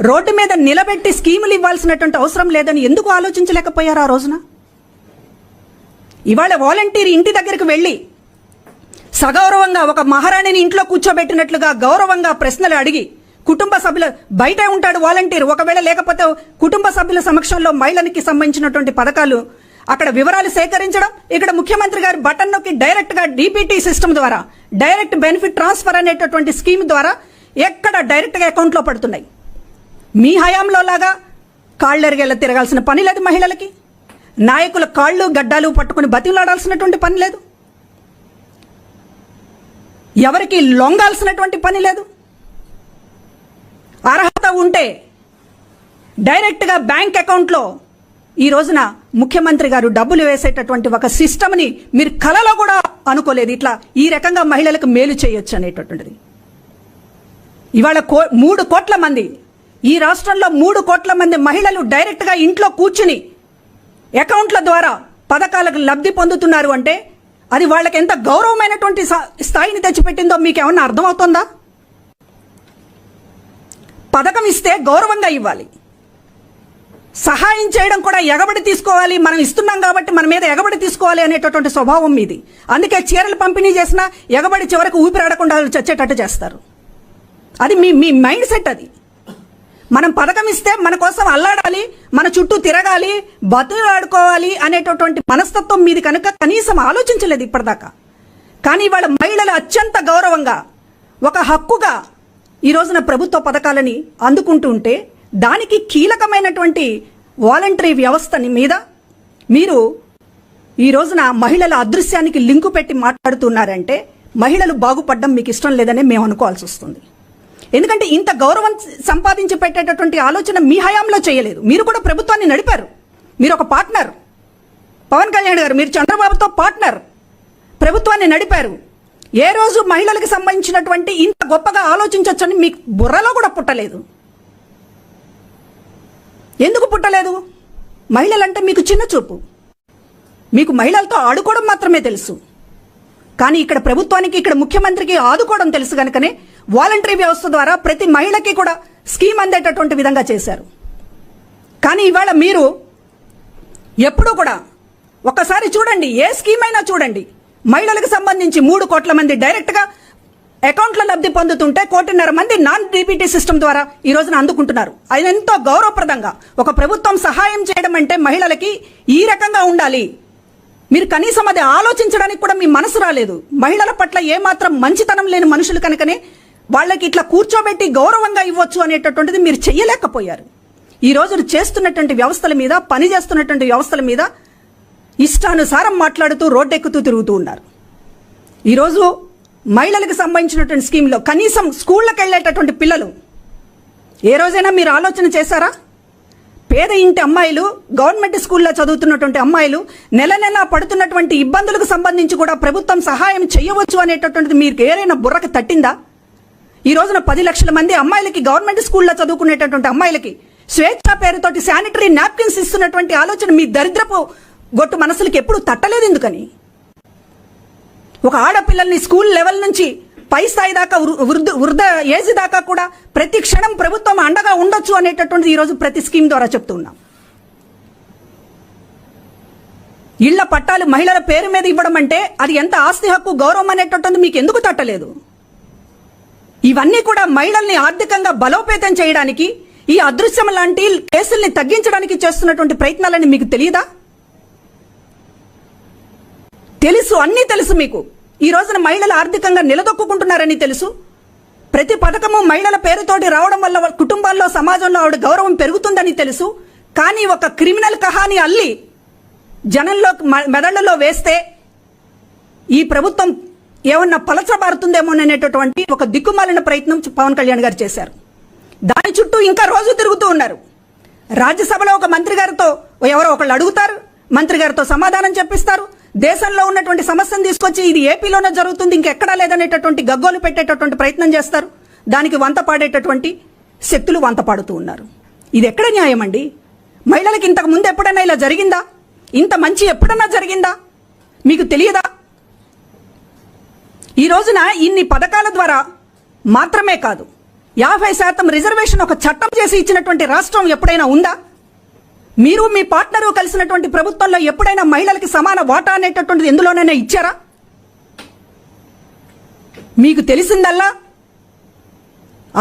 రోడ్డు మీద నిలబెట్టి స్కీములు ఇవ్వాల్సినటువంటి అవసరం లేదని ఎందుకు ఆలోచించలేకపోయారు ఆ రోజున? ఇవాళ వాలంటీర్ ఇంటి దగ్గరికి వెళ్ళి సగౌరవంగా ఒక మహారాణిని ఇంట్లో కూర్చోబెట్టినట్లుగా గౌరవంగా ప్రశ్నలు అడిగి, కుటుంబ సభ్యుల బయటే ఉంటాడు వాలంటీర్, ఒకవేళ లేకపోతే కుటుంబ సభ్యుల సమక్షంలో మహిళనికి సంబంధించినటువంటి పథకాలు అక్కడ వివరాలు సేకరించడం, ఇక్కడ ముఖ్యమంత్రి గారు బటన్ నొక్కి డైరెక్ట్ గా డీపీటీ సిస్టమ్ ద్వారా డైరెక్ట్ బెనిఫిట్ ట్రాన్స్ఫర్ అనేటటువంటి స్కీమ్ ద్వారా ఎక్కడ డైరెక్ట్ గా అకౌంట్ లో పడుతున్నాయి. మీ హయాంలో లాగా కాళ్ళెరిగేలా తిరగాల్సిన పని లేదు మహిళలకి, నాయకుల కాళ్ళు గడ్డాలు పట్టుకుని బతిలాడాల్సినటువంటి పని లేదు, ఎవరికి లొంగాల్సినటువంటి పని లేదు. అర్హత ఉంటే డైరెక్ట్గా బ్యాంక్ అకౌంట్లో ఈ రోజున ముఖ్యమంత్రి గారు డబ్బులు వేసేటటువంటి ఒక సిస్టమ్ని మీరు కలలో కూడా అనుకోలేదు. ఇట్లా ఈ రకంగా మహిళలకు మేలు చేయొచ్చు అనేటటువంటిది. ఇవాళ 3 కోట్ల మంది, ఈ రాష్ట్రంలో 3 కోట్ల మంది మహిళలు డైరెక్ట్గా ఇంట్లో కూర్చుని అకౌంట్ల ద్వారా పథకాలకు లబ్ధి పొందుతున్నారు అంటే అది వాళ్ళకి ఎంత గౌరవమైనటువంటి స్థాయిని తెచ్చిపెట్టిందో మీకు ఏమన్నా అర్థమవుతుందా? పథకం ఇస్తే గౌరవంగా ఇవ్వాలి, సహాయం చేయడం కూడా ఎగబడి తీసుకోవాలి, మనం ఇస్తున్నాం కాబట్టి మన మీద ఎగబడి తీసుకోవాలి అనేటటువంటి స్వభావం మీది. అందుకే చీరలు పంపిణీ చేసినా ఎగబడి చివరికి ఊపిరాడకుండా చచ్చేటట్టు చేస్తారు. అది మీ మైండ్ సెట్. అది మనం పథకం ఇస్తే మన కోసం అల్లాడాలి, మన చుట్టూ తిరగాలి, బతులాడుకోవాలి అనేటటువంటి మనస్తత్వం మీది కనుక కనీసం ఆలోచించలేదు ఇప్పటిదాకా. కానీ ఇవాళ మహిళలు అత్యంత గౌరవంగా ఒక హక్కుగా ఈ రోజున ప్రభుత్వ పథకాలని అందుకుంటూ ఉంటే దానికి కీలకమైనటువంటి వాలంటరీ వ్యవస్థని మీద మీరు ఈ రోజున మహిళల అదృశ్యానికి లింకు పెట్టి మాట్లాడుతున్నారంటే మహిళలు బాగుపడడం మీకు ఇష్టం లేదనే మేము అనుకోవాల్సి వస్తుంది. ఎందుకంటే ఇంత గౌరవం సంపాదించి పెట్టేటటువంటి ఆలోచన మీ హయాంలో చేయలేదు. మీరు కూడా ప్రభుత్వాన్ని నడిపారు, మీరు ఒక పార్ట్నర్. పవన్ కళ్యాణ్ గారు మీరు చంద్రబాబుతో పార్ట్నర్, ప్రభుత్వాన్ని నడిపారు. ఏ రోజు మహిళలకు సంబంధించినటువంటి ఇంత గొప్పగా ఆలోచించవచ్చని మీకు బుర్రలో కూడా పుట్టలేదు. ఎందుకు పుట్టలేదు? మహిళలంటే మీకు చిన్న చూపు, మీకు మహిళలతో ఆడుకోవడం మాత్రమే తెలుసు. కానీ ఇక్కడ ప్రభుత్వానికి, ఇక్కడ ముఖ్యమంత్రికి ఆదుకోవడం తెలుసు కనుకనే వాలంటరీ వ్యవస్థ ద్వారా ప్రతి మహిళకి కూడా స్కీమ్ అందేటటువంటి విధంగా చేశారు. కానీ ఇవాళ మీరు ఎప్పుడూ కూడా ఒక్కసారి చూడండి, ఏ స్కీమ్ అయినా చూడండి, మహిళలకు సంబంధించి 3 కోట్ల మంది డైరెక్ట్గా అకౌంట్లో లబ్ధి పొందుతుంటే 1.5 కోటి మంది నాన్ డీబీటీ సిస్టమ్ ద్వారా ఈ రోజున అందుకుంటున్నారు. అది ఎంతో గౌరవప్రదంగా ఒక ప్రభుత్వం సహాయం చేయడం అంటే మహిళలకి ఈ రకంగా ఉండాలి. మీరు కనీసం అది ఆలోచించడానికి కూడా మీ మనసు రాలేదు. మహిళల పట్ల ఏమాత్రం మంచితనం లేని మనుషులు కనుకనే వాళ్ళకి ఇట్లా కూర్చోబెట్టి గౌరవంగా ఇవ్వచ్చు అనేటటువంటిది మీరు చెయ్యలేకపోయారు. ఈ రోజు చేస్తున్నటువంటి వ్యవస్థల మీద, పని చేస్తున్నటువంటి వ్యవస్థల మీద ఇష్టానుసారం మాట్లాడుతూ రోడ్డెక్కుతూ తిరుగుతూ ఉన్నారు. ఈరోజు మహిళలకు సంబంధించినటువంటి స్కీమ్లో కనీసం స్కూళ్ళకి వెళ్ళేటటువంటి పిల్లలు ఏ రోజైనా మీరు ఆలోచన చేశారా? పేద ఇంటి అమ్మాయిలు, గవర్నమెంట్ స్కూల్లో చదువుతున్నటువంటి అమ్మాయిలు నెల నెల పడుతున్నటువంటి ఇబ్బందులకు సంబంధించి కూడా ప్రభుత్వం సహాయం చేయవచ్చు అనేటటువంటిది మీకు ఏదైనా బుర్రకు తట్టిందా? ఈ రోజున 10 లక్షల మంది అమ్మాయిలకి, గవర్నమెంట్ స్కూల్లో చదువుకునేటటువంటి అమ్మాయిలకి స్వేచ్ఛ పేరుతోటి శానిటరీ నాప్కిన్స్ ఇస్తున్నటువంటి ఆలోచన మీ దరిద్రపు గొట్టు మనసులకి ఎప్పుడు తట్టలేదు. ఎందుకని? ఒక ఆడపిల్లల్ని స్కూల్ లెవెల్ నుంచి పై స్థాయి దాకా, వృద్ధ ఏజ్ దాకా కూడా ప్రతి క్షణం ప్రభుత్వం అండగా ఉండొచ్చు అనేటటువంటిది ఈరోజు ప్రతి స్కీమ్ ద్వారా చెప్తూ ఉన్నాం. ఇళ్ల పట్టాలు మహిళల పేరు మీద ఇవ్వడం అంటే అది ఎంత ఆస్తి హక్కు, గౌరవం అనేటటువంటిది మీకు ఎందుకు తట్టలేదు? ఇవన్నీ కూడా మహిళల్ని ఆర్థికంగా బలోపేతం చేయడానికి, ఈ అదృశ్యం లాంటి కేసుల్ని తగ్గించడానికి చేస్తున్నటువంటి ప్రయత్నాలని మీకు తెలియదా? తెలుసు, అన్నీ తెలుసు మీకు. ఈ రోజున మహిళలు ఆర్థికంగా నిలదొక్కుంటున్నారని తెలుసు. ప్రతి పథకము మహిళల పేరుతోటి రావడం వల్ల కుటుంబాల్లో, సమాజంలో ఆవిడ గౌరవం పెరుగుతుందని తెలుసు. కానీ ఒక క్రిమినల్ కహాని అల్లి జనంలో మెదళ్లలో వేస్తే ఈ ప్రభుత్వం ఏమన్నా పలచబారుతుందేమోననేటటువంటి ఒక దిక్కుమాలిన ప్రయత్నం పవన్ కళ్యాణ్ గారు చేశారు. దాని చుట్టూ ఇంకా రోజు తిరుగుతూ ఉన్నారు. రాజ్యసభలో ఒక మంత్రి గారితో ఎవరో ఒకళ్ళు అడుగుతారు, మంత్రి గారితో సమాధానం చెప్పిస్తారు. దేశంలో ఉన్నటువంటి సమస్యను తీసుకొచ్చి ఇది ఏపీలోనే జరుగుతుంది ఇంకెక్కడా లేదనేటటువంటి గగ్గోలు పెట్టేటటువంటి ప్రయత్నం చేస్తారు. దానికి వంత పాడేటటువంటి శక్తులు వంత పాడుతూ ఉన్నారు. ఇది ఎక్కడ న్యాయం అండి? మహిళలకు ఇంతకు ముందు ఎప్పుడైనా ఇలా జరిగిందా? ఇంత మంచి ఎప్పుడన్నా జరిగిందా? మీకు తెలియదా? ఈ రోజున ఇన్ని పథకాల ద్వారా మాత్రమే కాదు 50% రిజర్వేషన్ ఒక చట్టం చేసి ఇచ్చినటువంటి రాష్ట్రం ఎప్పుడైనా ఉందా? మీరు మీ పార్ట్నరు కలిసినటువంటి ప్రభుత్వంలో ఎప్పుడైనా మహిళలకి సమాన వాటా అనేటటువంటిది ఎందులోనైనా ఇచ్చారా? మీకు తెలిసిందల్లా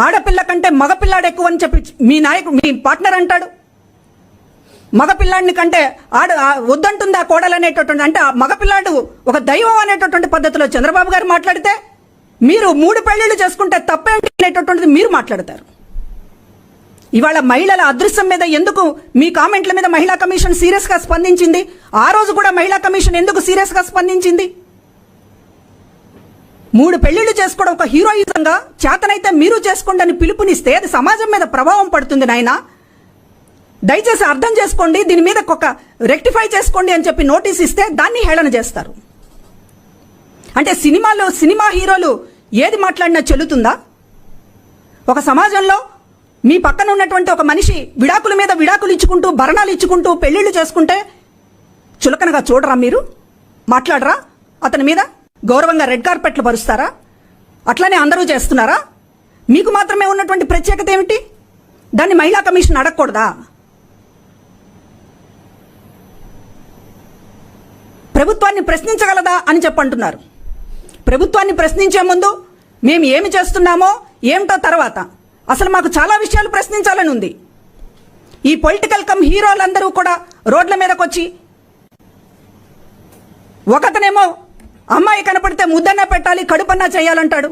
ఆడపిల్ల కంటే మగపిల్లాడు ఎక్కువ అని చెప్పి మీ పార్ట్నర్ అంటాడు. మగపిల్లాడిని కంటే వద్దంటుంది ఆ కోడలు అనేటటువంటి, అంటే ఆ మగపిల్లాడు ఒక దైవం అనేటటువంటి పద్ధతిలో చంద్రబాబు గారు మాట్లాడితే, మీరు 3 పెళ్లిళ్ళు చేసుకుంటే తప్పేంటి అనేటటువంటిది మీరు మాట్లాడతారు. ఇవాళ మహిళల అదృశ్యం మీద ఎందుకు మీ కామెంట్ల మీద మహిళా కమిషన్ సీరియస్ గా స్పందించింది? ఆ రోజు కూడా మహిళా కమిషన్ ఎందుకు సీరియస్ గా స్పందించింది? 3 పెళ్లిళ్ళు చేసుకోవడం ఒక హీరోయిజంగా చేతనైతే మీరు చేసుకోండి అని పిలుపునిస్తే అది సమాజం మీద ప్రభావం పడుతుంది. నాయనా, దయచేసి అర్థం చేసుకోండి, దీని మీద ఒక రెక్టిఫై చేసుకోండి అని చెప్పి నోటీస్ ఇస్తే దాన్ని హేళన చేస్తారు. అంటే సినిమా హీరోలు ఏది మాట్లాడినా చెల్లుతుందా? ఒక సమాజంలో మీ పక్కన ఉన్నటువంటి ఒక మనిషి విడాకుల మీద విడాకులు ఇచ్చుకుంటూ, భరణాలు ఇచ్చుకుంటూ పెళ్లిళ్ళు చేసుకుంటే చులకనగా చూడరా? మీరు మాట్లాడరా? అతని మీద గౌరవంగా రెడ్ కార్పెట్లు పరుస్తారా? అట్లనే అందరూ చేస్తున్నారా? మీకు మాత్రమే ఉన్నటువంటి ప్రత్యేకత ఏమిటి? దాన్ని మహిళా కమిషన్ అడగకూడదా? ప్రభుత్వాన్ని ప్రశ్నించగలదా అని చెప్పంటున్నారు. ప్రభుత్వాన్ని ప్రశ్నించే ముందు మేము ఏమి చేస్తున్నామో ఏమిటో తర్వాత అసలు మాకు చాలా విషయాలు ప్రశ్నించాలని ఉంది. ఈ పొలిటికల్ కమ్ హీరోలందరూ కూడా రోడ్ల మీదకి వచ్చి, ఒకతనేమో అమ్మాయి కనపడితే ముద్దన్నా పెట్టాలి, కడుపన్నా చేయాలంటాడు.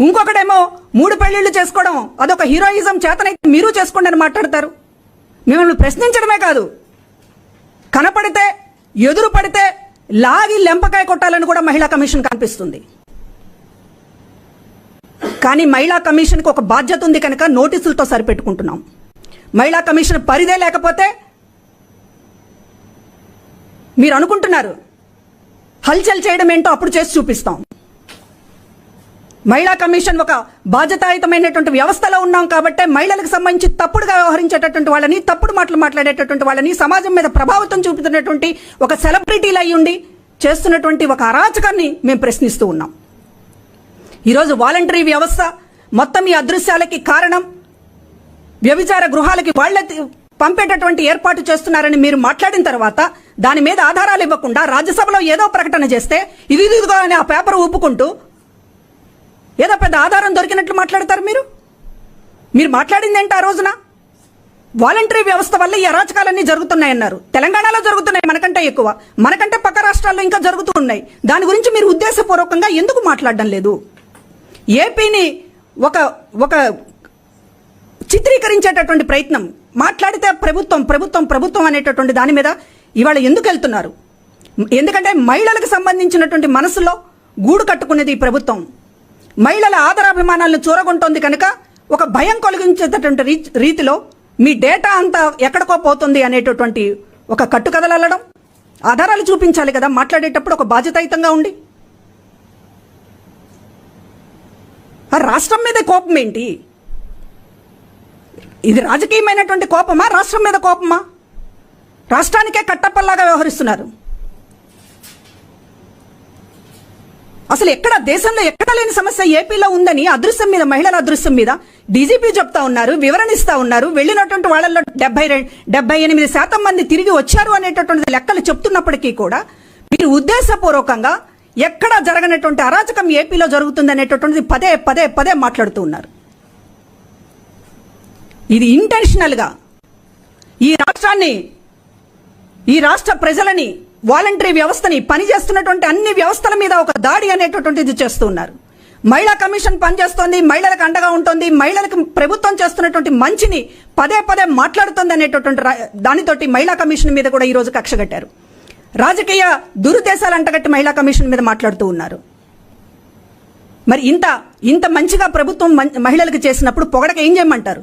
ఇంకొకడేమో 3 పెళ్లిళ్ళు చేసుకోవడం అదొక హీరోయిజం, చేతనైతే మీరు చేసుకోండి అని మాట్లాడతారు. మిమ్మల్ని ప్రశ్నించడమే కాదు, కనపడితే ఎదురు పడితే లాగి లెంపకాయ కొట్టాలని కూడా మహిళా కమిషన్ కనిపిస్తుంది. కానీ మహిళా కమిషన్కి ఒక బాధ్యత ఉంది కనుక నోటీసులతో సరిపెట్టుకుంటున్నాం. మహిళా కమిషన్ పరిధే లేకపోతే మీరు అనుకుంటున్నారు హల్చల్ చేయడం ఏంటో అప్పుడు చేసి చూపిస్తాం. మహిళా కమిషన్ ఒక బాధ్యతాయుతమైనటువంటి వ్యవస్థలో ఉన్నాం కాబట్టి మహిళలకు సంబంధించి తప్పుడుగా వ్యవహరించేటటువంటి వాళ్ళని, తప్పుడు మాటలు మాట్లాడేటటువంటి వాళ్ళని, సమాజం మీద ప్రభావితం చూపుతున్నటువంటి ఒక సెలబ్రిటీలు అయి ఉండి చేస్తున్నటువంటి ఒక అరాచకాన్ని మేము ప్రశ్నిస్తూ ఉన్నాం. ఈరోజు వాలంటరీ వ్యవస్థ మొత్తం ఈ అదృశ్యాలకి కారణం వ్యభిచార గృహాలకి వాళ్ళ పంపేటటువంటి ఏర్పాటు చేస్తున్నారని మీరు మాట్లాడిన తర్వాత దాని మీద ఆధారాలు ఇవ్వకుండా రాజ్యసభలో ఏదో ప్రకటన చేస్తే ఇదిగో అని ఆ పేపర్ ఊపుకుంటూ ఏదో పెద్ద ఆధారం దొరికినట్లు మాట్లాడతారు. మీరు మాట్లాడింది ఏంటి? ఆ రోజున వాలంటరీ వ్యవస్థ వల్ల ఈ అరాచకాలన్నీ జరుగుతున్నాయన్నారు. తెలంగాణలో జరుగుతున్నాయి మనకంటే ఎక్కువ, మనకంటే పక్క రాష్ట్రాల్లో ఇంకా జరుగుతూ ఉన్నాయి. దాని గురించి మీరు ఉద్దేశపూర్వకంగా ఎందుకు మాట్లాడడం లేదు? ఏపీని ఒక చిత్రీకరించేటటువంటి ప్రయత్నం మాట్లాడితే ప్రభుత్వం అనేటటువంటి దాని మీద ఇవాళ ఎందుకు వెళ్తున్నారు? ఎందుకంటే మహిళలకు సంబంధించినటువంటి మనసులో గూడు కట్టుకునేది ఈ ప్రభుత్వం. మహిళల ఆదరాభిమానాలను చూరగొంటోంది కనుక ఒక భయం కలిగించేటటువంటి రీతిలో మీ డేటా అంతా ఎక్కడికో పోతుంది అనేటటువంటి ఒక కట్టుకథలు అల్లడం. ఆధారాలు చూపించాలి కదా మాట్లాడేటప్పుడు, ఒక బాధ్యతాయుతంగా ఉండి. ఆ రాష్ట్రం మీద కోపం ఏంటి? ఇది రాజకీయమైనటువంటి కోపమా, రాష్ట్రం మీద కోపమా? రాష్ట్రానికే కట్టప్పల్లాగా వ్యవహరిస్తున్నారు. అసలు దేశంలో ఎక్కడ లేని సమస్య ఏపీలో ఉందని అదృశ్యం మీద, మహిళల అదృశ్యం మీద డీజీపీ చెప్తా ఉన్నారు, వివరణ ఇస్తా ఉన్నారు. వెళ్ళినటువంటి వాళ్ళల్లో 78% మంది తిరిగి వచ్చారు అనేటటువంటి లెక్కలు చెప్తున్నప్పటికీ కూడా మీరు ఉద్దేశపూర్వకంగా ఎక్కడ జరగనటువంటి అరాచకం ఏపీలో జరుగుతుంది అనేటటువంటిది పదే మాట్లాడుతూ ఉన్నారు. ఇది ఇంటెన్షనల్గా ఈ రాష్ట్ర ప్రజలని, వాలంటరీ వ్యవస్థని, పనిచేస్తున్నటువంటి అన్ని వ్యవస్థల మీద ఒక దాడి అనేటటువంటిది చేస్తూ ఉన్నారు. మహిళా కమిషన్ పనిచేస్తోంది, మహిళలకు అండగా ఉంటుంది, మహిళలకు ప్రభుత్వం చేస్తున్నటువంటి మంచిని పదే మాట్లాడుతుంది అనేటటువంటి దానితోటి మహిళా కమిషన్ మీద కూడా ఈరోజు కక్ష కట్టారు. రాజకీయ దురుద్దేశాలు అంటగట్టి మహిళా కమిషన్ మీద మాట్లాడుతూ ఉన్నారు. మరి ఇంత మంచిగా ప్రభుత్వం మహిళలకు చేసినప్పుడు పొగడక ఏం చేయమంటారు?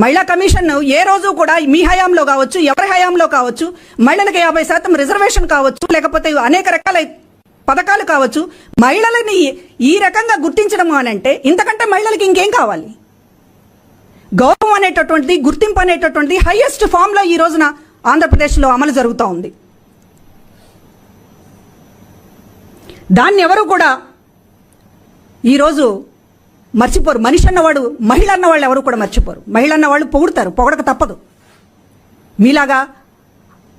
మహిళా కమిషన్ ఏ రోజు కూడా మీ హయాంలో కావచ్చు, ఎవరి హయాంలో కావచ్చు, మహిళలకు 50% రిజర్వేషన్ కావచ్చు, లేకపోతే అనేక రకాల పథకాలు కావచ్చు, మహిళలని ఈ రకంగా గుర్తించడం అని అంటే ఇంతకంటే మహిళలకి ఇంకేం కావాలి? గౌరవం అనేటటువంటిది, గుర్తింపు అనేటటువంటిది హైయెస్ట్ ఫామ్లో ఈ రోజున ఆంధ్రప్రదేశ్లో అమలు జరుగుతూ ఉంది. దాన్ని ఎవరు కూడా ఈరోజు మర్చిపోరు. మనిషి అన్నవాడు, మహిళ అన్నవాళ్ళు ఎవరు కూడా మర్చిపోరు. మహిళ అన్నవాళ్ళు పొగుడతారు, పొగడక తప్పదు. మీలాగా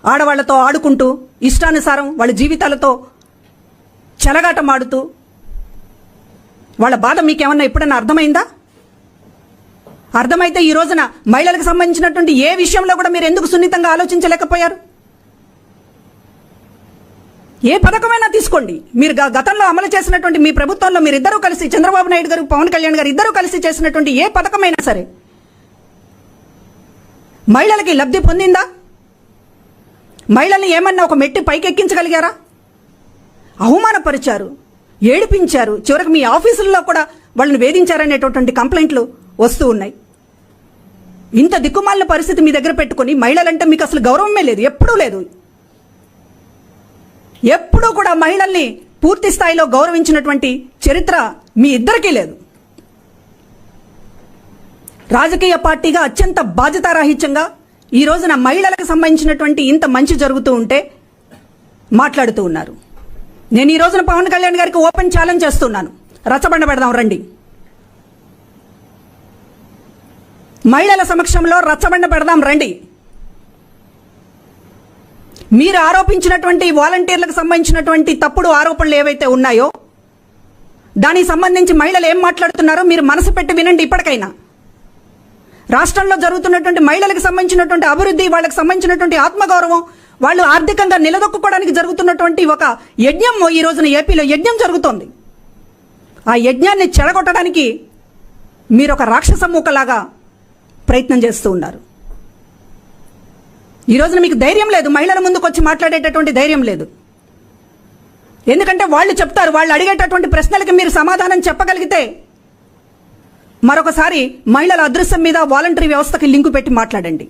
ఆడవాళ్లతో ఆడుకుంటూ ఇష్టానుసారం వాళ్ళ జీవితాలతో చెలగాటం ఆడుతూ వాళ్ళ బాధ మీకేమన్నా ఎప్పుడన్నా అర్థమైందా? అర్థమైతే ఈ రోజున మహిళలకు సంబంధించినటువంటి ఏ విషయంలో కూడా మీరు ఎందుకు సున్నితంగా ఆలోచించలేకపోయారు? ఏ పథకమైనా తీసుకోండి. మీరు గతంలో అమలు చేసినటువంటి మీ ప్రభుత్వంలో మీరిద్దరూ కలిసి, చంద్రబాబు నాయుడు గారు, పవన్ కళ్యాణ్ గారు ఇద్దరూ కలిసి చేసినటువంటి ఏ పథకమైనా సరే మహిళలకి లబ్ధి పొందిందా? మహిళల్ని ఏమన్నా ఒక మెట్టి పైకెక్కించగలిగారా? అవమానపరిచారు, ఏడిపించారు, చివరికి మీ ఆఫీసుల్లో కూడా వాళ్ళని వేధించారనేటటువంటి కంప్లైంట్లు వస్తూ ఉన్నాయి. ఇంత దిక్కుమాలిన పరిస్థితి మీ దగ్గర పెట్టుకుని మహిళలంటే మీకు అసలు గౌరవమే లేదు, ఎప్పుడూ లేదు. ఎప్పుడూ కూడా మహిళల్ని పూర్తి స్థాయిలో గౌరవించినటువంటి చరిత్ర మీ ఇద్దరికీ లేదు. రాజకీయ పార్టీగా అత్యంత బాధ్యతారాహిత్యంగా ఈ రోజున మహిళలకు సంబంధించినటువంటి ఇంత మంచి జరుగుతూ ఉంటే మాట్లాడుతూ ఉన్నారు. నేను ఈ రోజున పవన్ కళ్యాణ్ గారికి ఓపెన్ ఛాలెంజ్ చేస్తున్నాను. రచ్చబండ పెడదాం రండి. మహిళల సమక్షంలో రచ్చబండ పెడదాం రండి. మీరు ఆరోపించినటువంటి వాలంటీర్లకు సంబంధించినటువంటి తప్పుడు ఆరోపణలు ఏవైతే ఉన్నాయో దానికి సంబంధించి మహిళలు ఏం మాట్లాడుతున్నారో మీరు మనసు పెట్టి వినండి. ఇప్పటికైనా రాష్ట్రంలో జరుగుతున్నటువంటి మహిళలకు సంబంధించినటువంటి అభివృద్ధి, వాళ్ళకి సంబంధించినటువంటి ఆత్మగౌరవం, వాళ్ళు ఆర్థికంగా నిలదొక్కుకోవడానికి జరుగుతున్నటువంటి ఒక యజ్ఞం ఈ రోజున ఏపీలో యజ్ఞం జరుగుతోంది. ఆ యజ్ఞాన్ని చెడగొట్టడానికి మీరు ఒక రాక్షస మూకలాగా ప్రయత్నం చేస్తూ ఉన్నారు. ఈ రోజున మీకు ధైర్యం లేదు, మహిళల ముందుకు వచ్చి మాట్లాడేటటువంటి ధైర్యం లేదు. ఎందుకంటే వాళ్ళు చెప్తారు, వాళ్ళు అడిగేటటువంటి ప్రశ్నలకి మీరు సమాధానం చెప్పగలిగితే మరొకసారి మహిళల అదృశ్యం మీద వాలంటరీ వ్యవస్థకి లింకు పెట్టి మాట్లాడండి.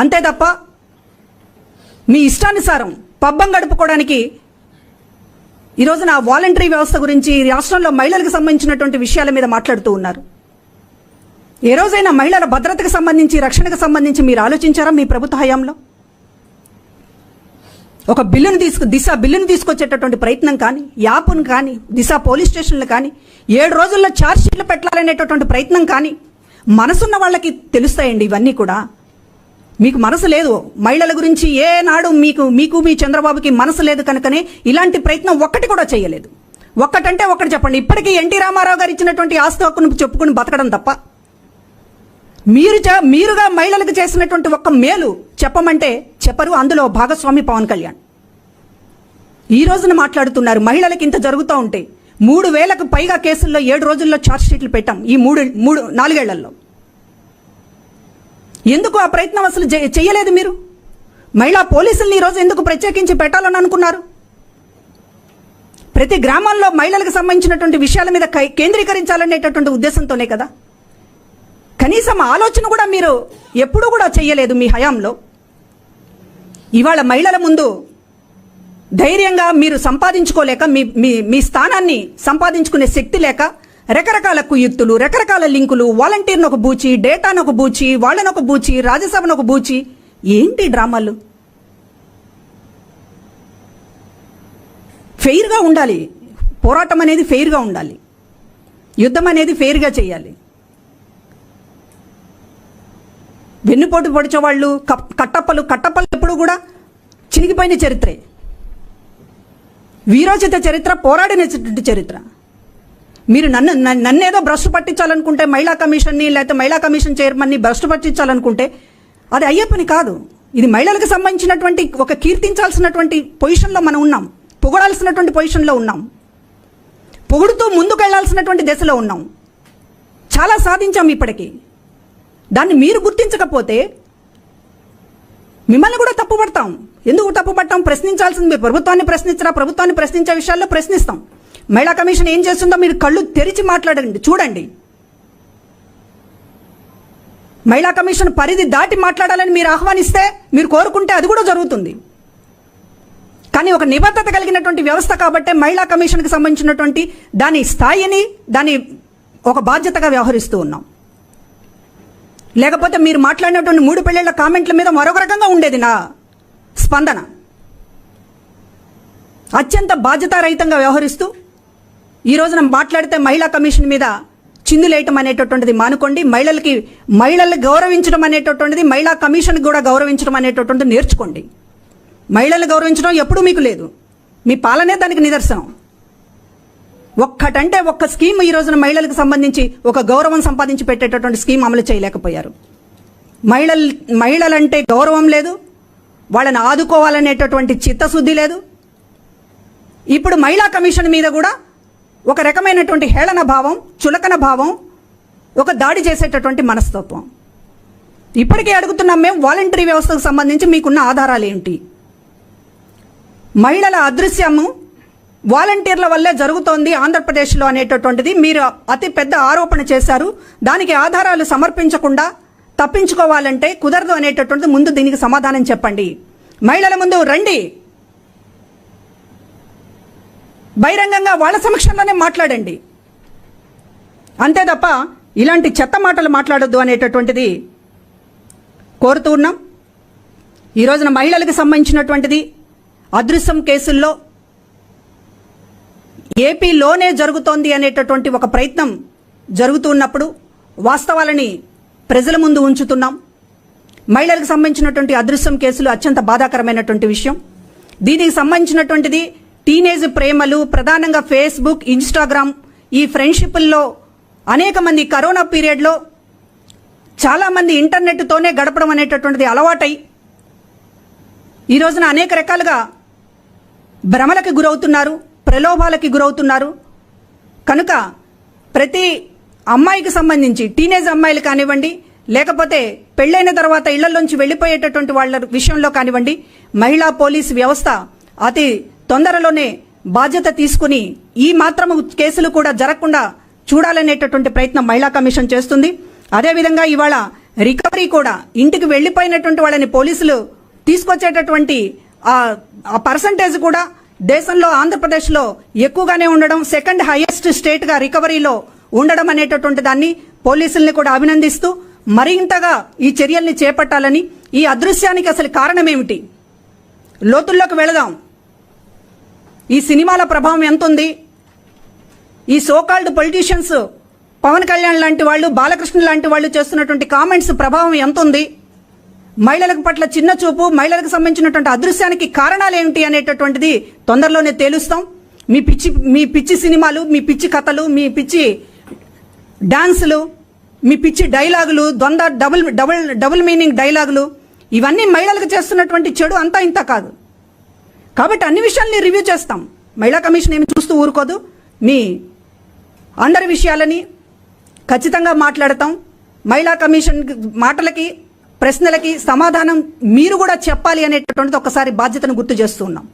అంతే తప్ప మీ ఇష్టానుసారం పబ్బం గడుపుకోవడానికి ఈ రోజున వాలంటరీ వ్యవస్థ గురించి, రాష్ట్రంలో మహిళలకు సంబంధించినటువంటి విషయాల మీద మాట్లాడుతూ ఉన్నారు. ఏ రోజైనా మహిళల భద్రతకు సంబంధించి, రక్షణకు సంబంధించి మీరు ఆలోచించారా మీ ప్రభుత్వ హయాంలో? ఒక దిశ బిల్లును తీసుకొచ్చేటటువంటి ప్రయత్నం కానీ, యాప్ను కానీ, దిశ పోలీస్ స్టేషన్లు కానీ, 7 రోజుల్లో ఛార్జ్ షీట్లు పెట్టాలనేటటువంటి ప్రయత్నం కానీ, మనసున్న వాళ్ళకి తెలుస్తాయండి ఇవన్నీ కూడా. మీకు మనసు లేదు, మహిళల గురించి ఏనాడు మీకు మీ చంద్రబాబుకి మనసు లేదు కనుకనే ఇలాంటి ప్రయత్నం ఒక్కటి కూడా చేయలేదు. ఒక్కటంటే ఒక్కటి చెప్పండి. ఇప్పటికీ ఎన్టీ రామారావు గారు ఇచ్చినటువంటి ఆస్తి హక్కును చెప్పుకుని బతకడం తప్ప మీరుగా మహిళలకు చేసినటువంటి ఒక్క మేలు చెప్పమంటే చెప్పరు. అందులో భాగస్వామి పవన్ కళ్యాణ్. ఈ రోజున మాట్లాడుతున్నారు మహిళలకు ఇంత జరుగుతూ ఉంటే 3000కు పైగా కేసుల్లో 7 రోజుల్లో ఛార్జ్ షీట్లు పెట్టాం ఈ 4 ఏళ్లలో. ఎందుకు ఆ ప్రయత్నం అసలు చేయలేదు మీరు? మహిళా పోలీసుల్ని ఈరోజు ఎందుకు ప్రత్యేకించి పెట్టాలని అనుకున్నారు? ప్రతి గ్రామాల్లో మహిళలకు సంబంధించినటువంటి విషయాల మీద కేంద్రీకరించాలనేటటువంటి ఉద్దేశంతోనే కదా. కనీసం ఆలోచన కూడా మీరు ఎప్పుడూ కూడా చేయలేదు మీ హయాంలో. ఇవాళ మహిళల ముందు ధైర్యంగా మీరు సంపాదించుకోలేక, మీ స్థానాన్ని సంపాదించుకునే శక్తి లేక రకరకాల కుయుక్తులు, రకరకాల లింకులు, వాలంటీర్ను ఒక బూచి, డేటాను ఒక బూచి, వాళ్ళను ఒక బూచి, రాజ్యసభను ఒక బూచి, ఏంటి డ్రామాలు? ఫెయిర్గా ఉండాలి. పోరాటం అనేది ఫెయిర్గా ఉండాలి. యుద్ధం అనేది ఫెయిర్గా చేయాలి. వెన్నుపోటు పొడిచేవాళ్ళు, కట్టప్పలు ఎప్పుడు కూడా చినిగిపోయిన చరిత్రే. వీరోచిత చరిత్ర, పోరాడిన చరిత్ర. మీరు నన్నేదో భ్రష్టు పట్టించాలనుకుంటే, మహిళా కమిషన్ని లేకపోతే మహిళా కమిషన్ చైర్మన్ని భ్రష్టు పట్టించాలనుకుంటే అది అయ్యే పని కాదు. ఇది మహిళలకు సంబంధించినటువంటి ఒక కీర్తించాల్సినటువంటి పొజిషన్లో మనం ఉన్నాం, పొగడాల్సినటువంటి పొజిషన్లో ఉన్నాం, పొగుడుతూ ముందుకు వెళ్లాల్సినటువంటి దశలో ఉన్నాం. చాలా సాధించాం ఇప్పటికీ. దాన్ని మీరు గుర్తించకపోతే మిమ్మల్ని కూడా తప్పుపడతాం. ఎందుకు తప్పుపడతాం? ప్రశ్నించాల్సింది ప్రభుత్వాన్ని ప్రశ్నించరా? ప్రభుత్వాన్ని ప్రశ్నించే విషయాల్లో ప్రశ్నిస్తాం. మహిళా కమిషన్ ఏం చేస్తుందో మీరు కళ్ళు తెరిచి మాట్లాడండి, చూడండి. మహిళా కమిషన్ పరిధి దాటి మాట్లాడాలని మీరు ఆహ్వానిస్తే, మీరు కోరుకుంటే అది కూడా జరుగుతుంది. కానీ ఒక నిబద్ధత కలిగినటువంటి వ్యవస్థ కాబట్టే మహిళా కమిషన్కి సంబంధించినటువంటి దాని స్థాయిని, దాని ఒక బాధ్యతగా వ్యవహరిస్తూ ఉన్నాం. లేకపోతే మీరు మాట్లాడినటువంటి 3 పెళ్లిళ్ల కామెంట్ల మీద మరొక రకంగా ఉండేది నా స్పందన. అత్యంత బాధ్యతారహితంగా వ్యవహరిస్తూ ఈ రోజున మాట్లాడితే మహిళా కమిషన్ మీద చిందులేయటం అనేటటువంటిది మానుకోండి. మహిళల్ని గౌరవించడం అనేటటువంటిది, మహిళా కమిషన్కి కూడా గౌరవించడం అనేటటువంటిది నేర్చుకోండి. మహిళల్ని గౌరవించడం ఎప్పుడూ మీకు లేదు, మీ పాలనే దానికి నిదర్శనం. ఒక్కటంటే ఒక్క స్కీమ్ ఈ రోజున మహిళలకు సంబంధించి ఒక గౌరవం సంపాదించి పెట్టేటటువంటి స్కీమ్ అమలు చేయలేకపోయారు. మహిళలంటే గౌరవం లేదు, వాళ్ళని ఆదుకోవాలనేటటువంటి చిత్తశుద్ధి లేదు. ఇప్పుడు మహిళా కమిషన్ మీద కూడా ఒక రకమైనటువంటి హేళన భావం, చులకన భావం, ఒక దాడి చేసేటటువంటి మనస్తత్వం. ఇప్పటికే అడుగుతున్నాం మేము, వాలంటరీ వ్యవస్థకు సంబంధించి మీకున్న ఆధారాలు ఏంటి? మహిళల అదృశ్యము వాలంటీర్ల వల్లే జరుగుతోంది ఆంధ్రప్రదేశ్లో అనేటటువంటిది మీరు అతి పెద్ద ఆరోపణ చేశారు. దానికి ఆధారాలు సమర్పించకుండా తప్పించుకోవాలంటే కుదరదు అనేటటువంటిది ముందు దీనికి సమాధానం చెప్పండి. మహిళల ముందు రండి, బహిరంగంగా వాళ్ళ సమక్షంలోనే మాట్లాడండి. అంతే తప్ప ఇలాంటి చెత్త మాటలు మాట్లాడొద్దు అనేటటువంటిది కోరుతూ ఉన్నాం. ఈ రోజున మహిళలకు సంబంధించినటువంటిది అదృశ్యం కేసుల్లో ఏపీలోనే జరుగుతోంది అనేటటువంటి ఒక ప్రయత్నం జరుగుతున్నప్పుడు వాస్తవాలని ప్రజల ముందు ఉంచుతున్నాం. మహిళలకు సంబంధించినటువంటి అదృశ్యం కేసులు అత్యంత బాధాకరమైనటువంటి విషయం. దీనికి సంబంధించినటువంటిది టీనేజ్ ప్రేమలు, ప్రధానంగా ఫేస్బుక్, ఇన్స్టాగ్రామ్, ఈ ఫ్రెండ్షిప్ల్లో అనేక మంది కరోనా పీరియడ్లో చాలామంది ఇంటర్నెట్తోనే గడపడం అనేటటువంటిది అలవాటై ఈ రోజున అనేక రకాలుగా భ్రమలకు గురవుతున్నారు, ప్రలోభాలకి గురవుతున్నారు. కనుక ప్రతి అమ్మాయికి సంబంధించి, టీనేజ్ అమ్మాయిలు కానివ్వండి, లేకపోతే పెళ్ళైన తర్వాత ఇళ్లలోంచి వెళ్ళిపోయేటటువంటి వాళ్ళ విషయంలో కానివ్వండి, మహిళా పోలీసు వ్యవస్థ అతి తొందరలోనే బాధ్యత తీసుకుని ఈ మాత్రము కేసులు కూడా జరగకుండా చూడాలనేటటువంటి ప్రయత్నం మహిళా కమిషన్ చేస్తుంది. అదేవిధంగా ఇవాళ రికవరీ కూడా, ఇంటికి వెళ్ళిపోయినటువంటి వాళ్ళని పోలీసులు తీసుకొచ్చేటటువంటి ఆ పర్సంటేజ్ కూడా దేశంలో ఆంధ్రప్రదేశ్లో ఎక్కువగానే ఉండడం, సెకండ్ హైయెస్ట్ స్టేట్గా రికవరీలో ఉండడం అనేటటువంటి దాన్ని పోలీసుల్ని కూడా అభినందిస్తూ మరింతగా ఈ చర్యల్ని చేపట్టాలని, ఈ అదృశ్యానికి అసలు కారణమేమిటి, లోతుల్లోకి వెళదాం. ఈ సినిమాల ప్రభావం ఎంత ఉంది? ఈ సోకాల్డ్ పొలిటీషియన్స్ పవన్ కళ్యాణ్ లాంటి వాళ్ళు, బాలకృష్ణ లాంటి వాళ్ళు చేస్తున్నటువంటి కామెంట్స్ ప్రభావం ఎంత ఉంది? మహిళలకు పట్ల చిన్న చూపు, మహిళలకు సంబంధించినటువంటి అదృశ్యానికి కారణాలు ఏమిటి అనేటటువంటిది తొందరలోనే తేలుస్తాం. మీ పిచ్చి సినిమాలు, మీ పిచ్చి కథలు, మీ పిచ్చి డాన్సులు, మీ పిచ్చి డైలాగులు, డబుల్ మీనింగ్ డైలాగులు, ఇవన్నీ మహిళలకు చేస్తున్నటువంటి చెడు అంతా ఇంత కాదు. కాబట్టి అన్ని విషయాల్ని రివ్యూ చేస్తాం. మహిళా కమిషన్ ఏమి చూస్తూ ఊరుకోదు. మీ అందరి విషయాలని ఖచ్చితంగా మాట్లాడతాం. మహిళా కమిషన్ మాటలకి, ప్రశ్నలకి సమాధానం మీరు కూడా చెప్పాలి అనేటటువంటిది ఒకసారి బాధ్యతను గుర్తు చేస్తూ ఉన్నాం.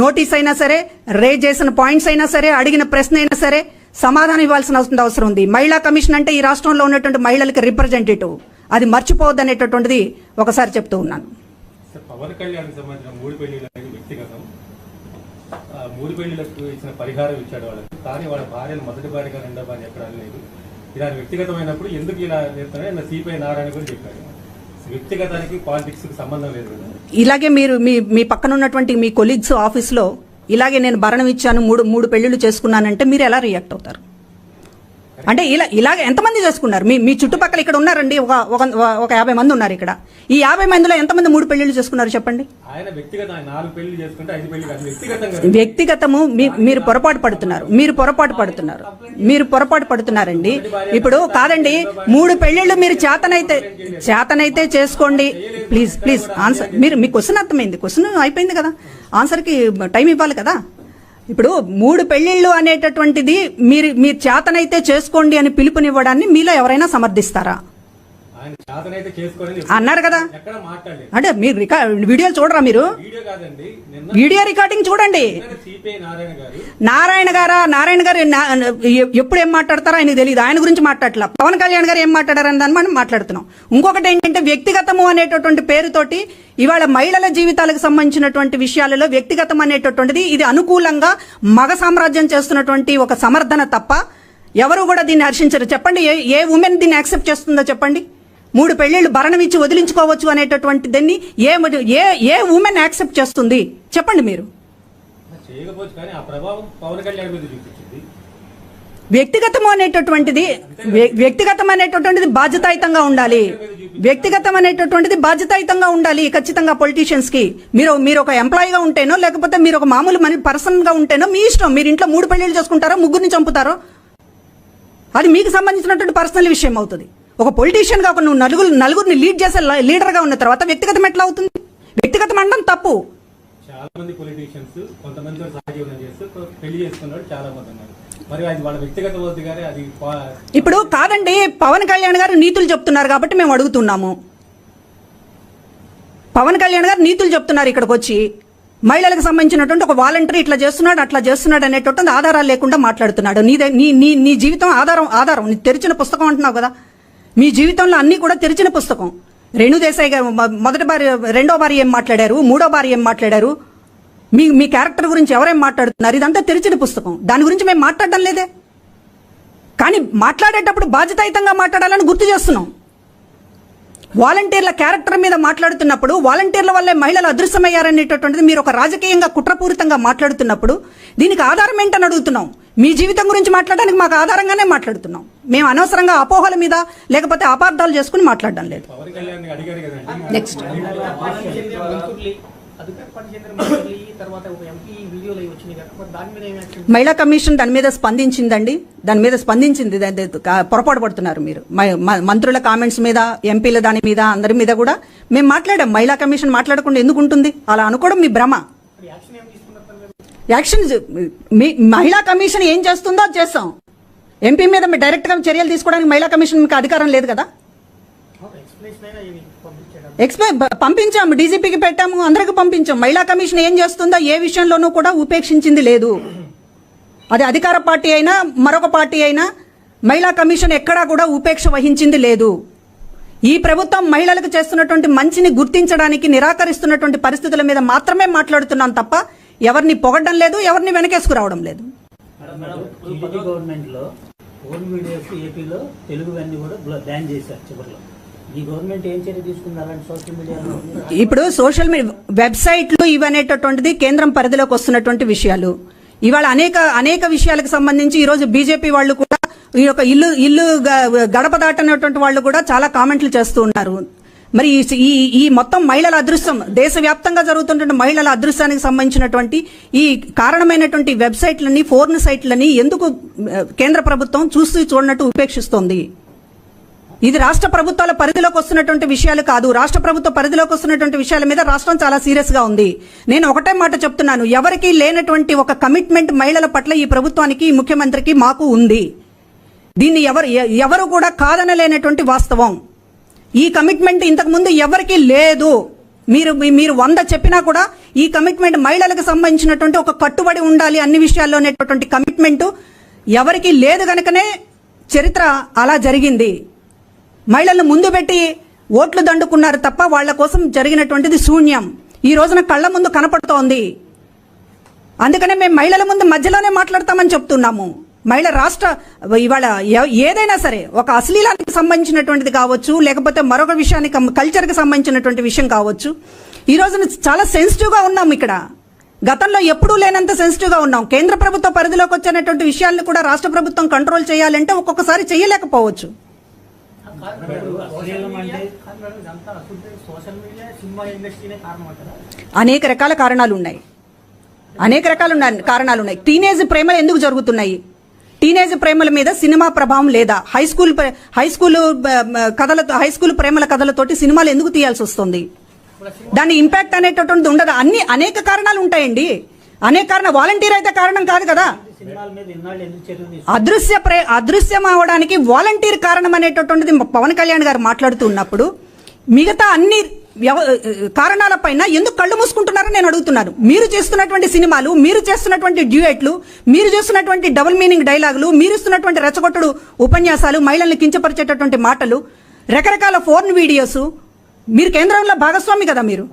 నోటీస్ అయినా సరే, రేజ్ చేసిన పాయింట్స్ అయినా సరే, అడిగిన ప్రశ్న అయినా సరే సమాధానం ఇవ్వాల్సిన అవసరం ఉంది. మహిళా కమిషన్ అంటే ఈ రాష్ట్రంలో ఉన్నటువంటి మహిళలకు రిప్రజెంటేటివ్, అది మర్చిపోవద్దు అనేటటువంటిది ఒకసారి చెప్తూ ఉన్నాను. పవన్ కళ్యాణ్ సంబంధించిన 3 పెళ్లిళ్ళు అనేది వ్యక్తిగతం. 3 పెళ్లిలకు ఇచ్చిన పరిహారం ఇచ్చాడు వాళ్ళకి, కానీ వాళ్ళ భార్యను మొదటి భార్యగా రెండో భార్య ఎక్కడ లేదు. ఇలా వ్యక్తిగతమైనప్పుడు ఎందుకు ఇలా చేస్తారని సిపిఐ నారాయణ కూడా చెప్పాడు. వ్యక్తిగతానికి పాలిటిక్స్ కి సంబంధం లేదు. ఇలాగే మీరు మీ పక్కన ఉన్నటువంటి మీ కొలీగ్స్ ఆఫీస్లో ఇలాగే నేను భరణం ఇచ్చాను, మూడు పెళ్లిళ్ళు చేసుకున్నానంటే మీరు ఎలా రియాక్ట్ అవుతారు? అంటే ఇలాగ ఎంతమంది చేసుకున్నారు? మీ చుట్టుపక్కల ఇక్కడ ఉన్నారండి, ఒక 50 మంది ఉన్నారు ఇక్కడ. ఈ 50 మందిలో ఎంతమంది 3 పెళ్లిళ్ళు చేసుకున్నారు చెప్పండి? వ్యక్తిగతము మీరు పొరపాటు పడుతున్నారండి. ఇప్పుడు కాదండి, 3 పెళ్లిళ్ళు మీరు చేతనైతే చేసుకోండి. Please answer. మీ క్వశ్చన్ అర్థమైంది, క్వశ్చన్ అయిపోయింది కదా, ఆన్సర్కి టైం ఇవ్వాలి కదా. ఇప్పుడు 3 పెళ్లిళ్ళు అనేటటువంటిది మీరు చేతనైతే చేసుకోండి అని పిలుపునివ్వడాన్ని మీలో ఎవరైనా సమర్థిస్తారా? ఆయన శాతనైతే చేసుకోవాలని అన్నారు కదా. ఎక్కడ మాట్లాడలేదు. అంటే మీరు వీడియోలు చూడరా? మీరు వీడియో కాదండి, నిన్న వీడియో రికార్డింగ్ చూడండి. సిపిఐ నారాయణ గారు నారాయణ గారు ఎప్పుడు ఏం మాట్లాడతారో ఆయన తెలియదు. ఆయన గురించి మాట్లాడట్లా. పవన్ కళ్యాణ్ గారు ఏం మాట్లాడారని దాన్ని మనం మాట్లాడుతున్నాం. ఇంకొకటి ఏంటంటే వ్యక్తిగతము అనేటటువంటి పేరుతోటి ఇవాళ మహిళల జీవితాలకు సంబంధించినటువంటి విషయాలలో వ్యక్తిగతం అనేటటువంటిది ఇది అనుకూలంగా మగ సామ్రాజ్యం చేస్తున్నటువంటి ఒక సమర్థన తప్ప ఎవరు కూడా దీన్ని హర్షించరు. చెప్పండి, ఏ ఉమెన్ దీన్ని యాక్సెప్ట్ చేస్తుందో చెప్పండి. 3 పెళ్లిళ్ళు భరణం ఇచ్చి వదిలించుకోవచ్చు అనేటటువంటి దాన్ని ఏ ఉమెన్ యాక్సెప్ట్ చేస్తుంది చెప్పండి మీరు. చేయకపోవచ్చు, కానీ ఆ ప్రభావం పవన్ కళ్యాణ్ మీద చూపించింది. వ్యక్తిగతం అనేటటువంటిది బాధ్యతాయుతంగా ఉండాలి. వ్యక్తిగతం అనేటటువంటిది బాధ్యతాయుతంగా ఉండాలి ఖచ్చితంగా పొలిటీషియన్స్ కి. మీరు ఒక ఎంప్లాయీగా ఉంటేనో లేకపోతే మీరు ఒక మామూలు పర్సన్ గా ఉంటేనో మీ ఇష్టం. మీరు ఇంట్లో 3 పెళ్లిళ్ళు చేసుకుంటారో, 3 చంపుతారో అది మీకు సంబంధించినటువంటి పర్సనల్ విషయం అవుతుంది. ఒక పొలిటీషియన్ గా నువ్వు నలుగురిని లీడ్ చేసే లీడర్ గా ఉన్న తర్వాత వ్యక్తిగతం ఎట్లా అవుతుంది? వ్యక్తిగతం అనడం తప్పు. చాలా మంది పొలిటీషియన్స్ కొంతమంది సహజీవనం చేస్తూ పెళ్లి చేసుకున్నాడు చాలా మంది ఉన్నారు. మరి అది వాళ్ళ వ్యక్తిగత వద్దు గానీ అది ఇప్పుడు కాదండి. పవన్ కళ్యాణ్ గారు నీతులు చెప్తున్నారు కాబట్టి మేము అడుగుతున్నాము. పవన్ కళ్యాణ్ గారు నీతులు చెప్తున్నారు ఇక్కడికి వచ్చి. మహిళలకు సంబంధించినటువంటి ఒక వాలంటీర్ ఇట్లా చేస్తున్నాడు అట్లా చేస్తున్నాడు అనేటువంటి ఆధారాలు లేకుండా మాట్లాడుతున్నాడు. నీ జీవితం ఆధారం నీ తెరిచిన పుస్తకం అంటున్నావు కదా. మీ జీవితంలో అన్ని కూడా తెరిచిన పుస్తకం. రేణుదేశాయ్ గారు మొదటి భార్య, రెండో భార్య ఏం మాట్లాడారు, మూడో భార్య ఏం మాట్లాడారు, మీ క్యారెక్టర్ గురించి ఎవరేం మాట్లాడుతున్నారు, ఇదంతా తెరిచిన పుస్తకం. దాని గురించి మేము మాట్లాడడం లేదే. కానీ మాట్లాడేటప్పుడు బాధ్యతాయుతంగా మాట్లాడాలని గుర్తు చేస్తున్నాం. వాలంటీర్ల క్యారెక్టర్ మీద మాట్లాడుతున్నప్పుడు వాలంటీర్ల వల్లే మహిళలు అదృశ్యమయ్యారనేటటువంటిది మీరు ఒక రాజకీయంగా కుట్రపూరితంగా మాట్లాడుతున్నప్పుడు దీనికి ఆధారం ఏంటని అడుగుతున్నాం. మీ జీవితం గురించి మాట్లాడడానికి మాకు ఆధారంగానే మాట్లాడుతున్నాం. మేము అనవసరంగా అపోహల మీద లేకపోతే అపార్థాలు చేసుకుని మాట్లాడడం లేదు. నెక్స్ట్ మహిళా కమిషన్ దాని మీద స్పందించిందండి. దాని మీద స్పందించింది. పొరపాటు పడుతున్నారు మీరు. మంత్రుల కామెంట్స్ మీద, ఎంపీల దాని మీద, అందరి మీద కూడా మేము మాట్లాడాం. మహిళా కమిషన్ మాట్లాడకుండా ఎందుకు ఉంటుంది? అలా అనుకోవడం మీ భ్రమ. యాక్షన్ మహిళా కమిషన్ ఏం చేస్తుందో అది చేస్తాం. ఎంపీ మీద మీరు డైరెక్ట్ గా చర్యలు తీసుకోవడానికి మహిళా కమిషన్ మీకు అధికారం లేదు కదా. పంపించాము, డీజీపీకి పెట్టాము, అందరికి పంపించాం. మహిళా కమిషన్ ఏం చేస్తుందో ఏ విషయంలోనూ కూడా ఉపేక్షించింది లేదు. అది అధికార పార్టీ అయినా మరొక పార్టీ అయినా మహిళా కమిషన్ ఎక్కడా కూడా ఉపేక్ష వహించింది లేదు. ఈ ప్రభుత్వం మహిళలకు చేస్తున్నటువంటి మంచిని గుర్తించడానికి నిరాకరిస్తున్నటువంటి పరిస్థితుల మీద మాత్రమే మాట్లాడుతున్నాం తప్ప ఎవరిని పొగడ్డం లేదు, ఎవరిని వెనకేసుకురావడం లేదు. గవర్నమెంట్ లో ఓన్ వీడియోస్ ఏపీలో తెలుగు అన్ని కూడా బ్యాన్ చేశారు చివరిలో. ఈ గవర్నమెంట్ ఏం చర్య తీసుకుంది అలాంటి సోషల్ మీడియాలో? ఇప్పుడు సోషల్ మీడియా వెబ్సైట్లు ఇవనేటటువంటిది కేంద్రం పరిధిలోకి వస్తున్నటువంటి విషయాలు. ఇవాళ అనేక విషయాలకు సంబంధించి ఈ రోజు బీజేపీ వాళ్ళు కూడా ఈ యొక్క ఇల్లు గడప దాటనేటువంటి వాళ్ళు కూడా చాలా కామెంట్లు చేస్తూ ఉన్నారు. మరి ఈ మొత్తం మహిళల అదృశ్యం, దేశవ్యాప్తంగా జరుగుతున్న మహిళల అదృశ్యానికి సంబంధించినటువంటి ఈ కారణమైనటువంటి వెబ్సైట్లని, ఫోర్న్ సైట్లని ఎందుకు కేంద్ర ప్రభుత్వం చూడనట్టు ఉపేక్షిస్తోంది? ఇది రాష్ట్ర ప్రభుత్వాల పరిధిలోకి వస్తున్నటువంటి విషయాలు కాదు. రాష్ట్ర ప్రభుత్వ పరిధిలోకి వస్తున్నటువంటి విషయాల మీద రాష్ట్రం చాలా సీరియస్ గా ఉంది. నేను ఒకటే మాట చెప్తున్నాను, ఎవరికీ లేనటువంటి ఒక కమిట్మెంట్ మహిళల పట్ల ఈ ప్రభుత్వానికి, ఈ ముఖ్యమంత్రికి, మాకు ఉంది. దీన్ని ఎవరు కూడా కాదనలేనటువంటి వాస్తవం. ఈ కమిట్మెంట్ ఇంతకు ముందు ఎవరికీ లేదు. మీరు 100 చెప్పినా కూడా ఈ కమిట్మెంట్ మహిళలకు సంబంధించినటువంటి ఒక కట్టుబడి ఉండాలి అన్ని విషయాల్లోనేటువంటి కమిట్మెంట్ ఎవరికీ లేదు గనుకనే చరిత్ర అలా జరిగింది. మహిళలను ముందు పెట్టి ఓట్లు దండుకున్నారు తప్ప వాళ్ల కోసం జరిగినటువంటిది శూన్యం. ఈ రోజున కళ్ల ముందు కనపడుతోంది. అందుకనే మేము మహిళల ముందు మధ్యలోనే మాట్లాడతామని చెప్తున్నాము. మహిళ రాష్ట్ర ఇవాళ ఏదైనా సరే ఒక అశ్లీలానికి సంబంధించినటువంటిది కావచ్చు, లేకపోతే మరొక విషయానికి కల్చర్కి సంబంధించినటువంటి విషయం కావచ్చు, ఈ రోజున చాలా సెన్సిటివ్ గా ఉన్నాం. ఇక్కడ గతంలో ఎప్పుడూ లేనంత సెన్సిటివ్ గా ఉన్నాం. కేంద్ర ప్రభుత్వ పరిధిలోకి వచ్చినటువంటి విషయాలను కూడా రాష్ట్ర ప్రభుత్వం కంట్రోల్ చేయాలంటే ఒక్కొక్కసారి చేయలేకపోవచ్చు. అనేక రకాల కారణాలు ఉన్నాయి. టీనేజ్ ప్రేమలు ఎందుకు జరుగుతున్నాయి? టీనేజ్ ప్రేమల మీద సినిమా ప్రభావం లేదా? హై స్కూల్ ప్రేమల కథలతోటి సినిమాలు ఎందుకు తీయాల్సి వస్తుంది? దాని ఇంపాక్ట్ అనేటటువంటి ఉండదు. అనేక కారణాలు ఉంటాయండి. అనేక కారణాలు వాలంటీర్ అయితే కారణం కాదు కదా. సినిమాల మీద ఇన్నాళ్ళు ఎందుకు చర్యలు తీసుకున్నారు? అదృశ్యం అవడానికి వాలంటీర్ కారణం అనేటటువంటిది పవన్ కళ్యాణ్ గారు మాట్లాడుతూ ఉన్నప్పుడు మిగతా అన్ని కారణాలపైన ఎందుకు కళ్ళు మూసుకుంటున్నారని నేను అడుగుతున్నాను. మీరు చేస్తున్నటువంటి సినిమాలు, మీరు చేస్తున్నటువంటి డ్యూయెట్లు, మీరు చేస్తున్నటువంటి డబుల్ మీనింగ్ డైలాగులు, మీరు ఇస్తున్నటువంటి రెచ్చగొట్టుడు ఉపన్యాసాలు, మహిళల్ని కించపరిచేటటువంటి మాటలు, రకరకాల ఫోన్ వీడియోస్, మీరు కేంద్రంలో భాగస్వామి కదా. మీరు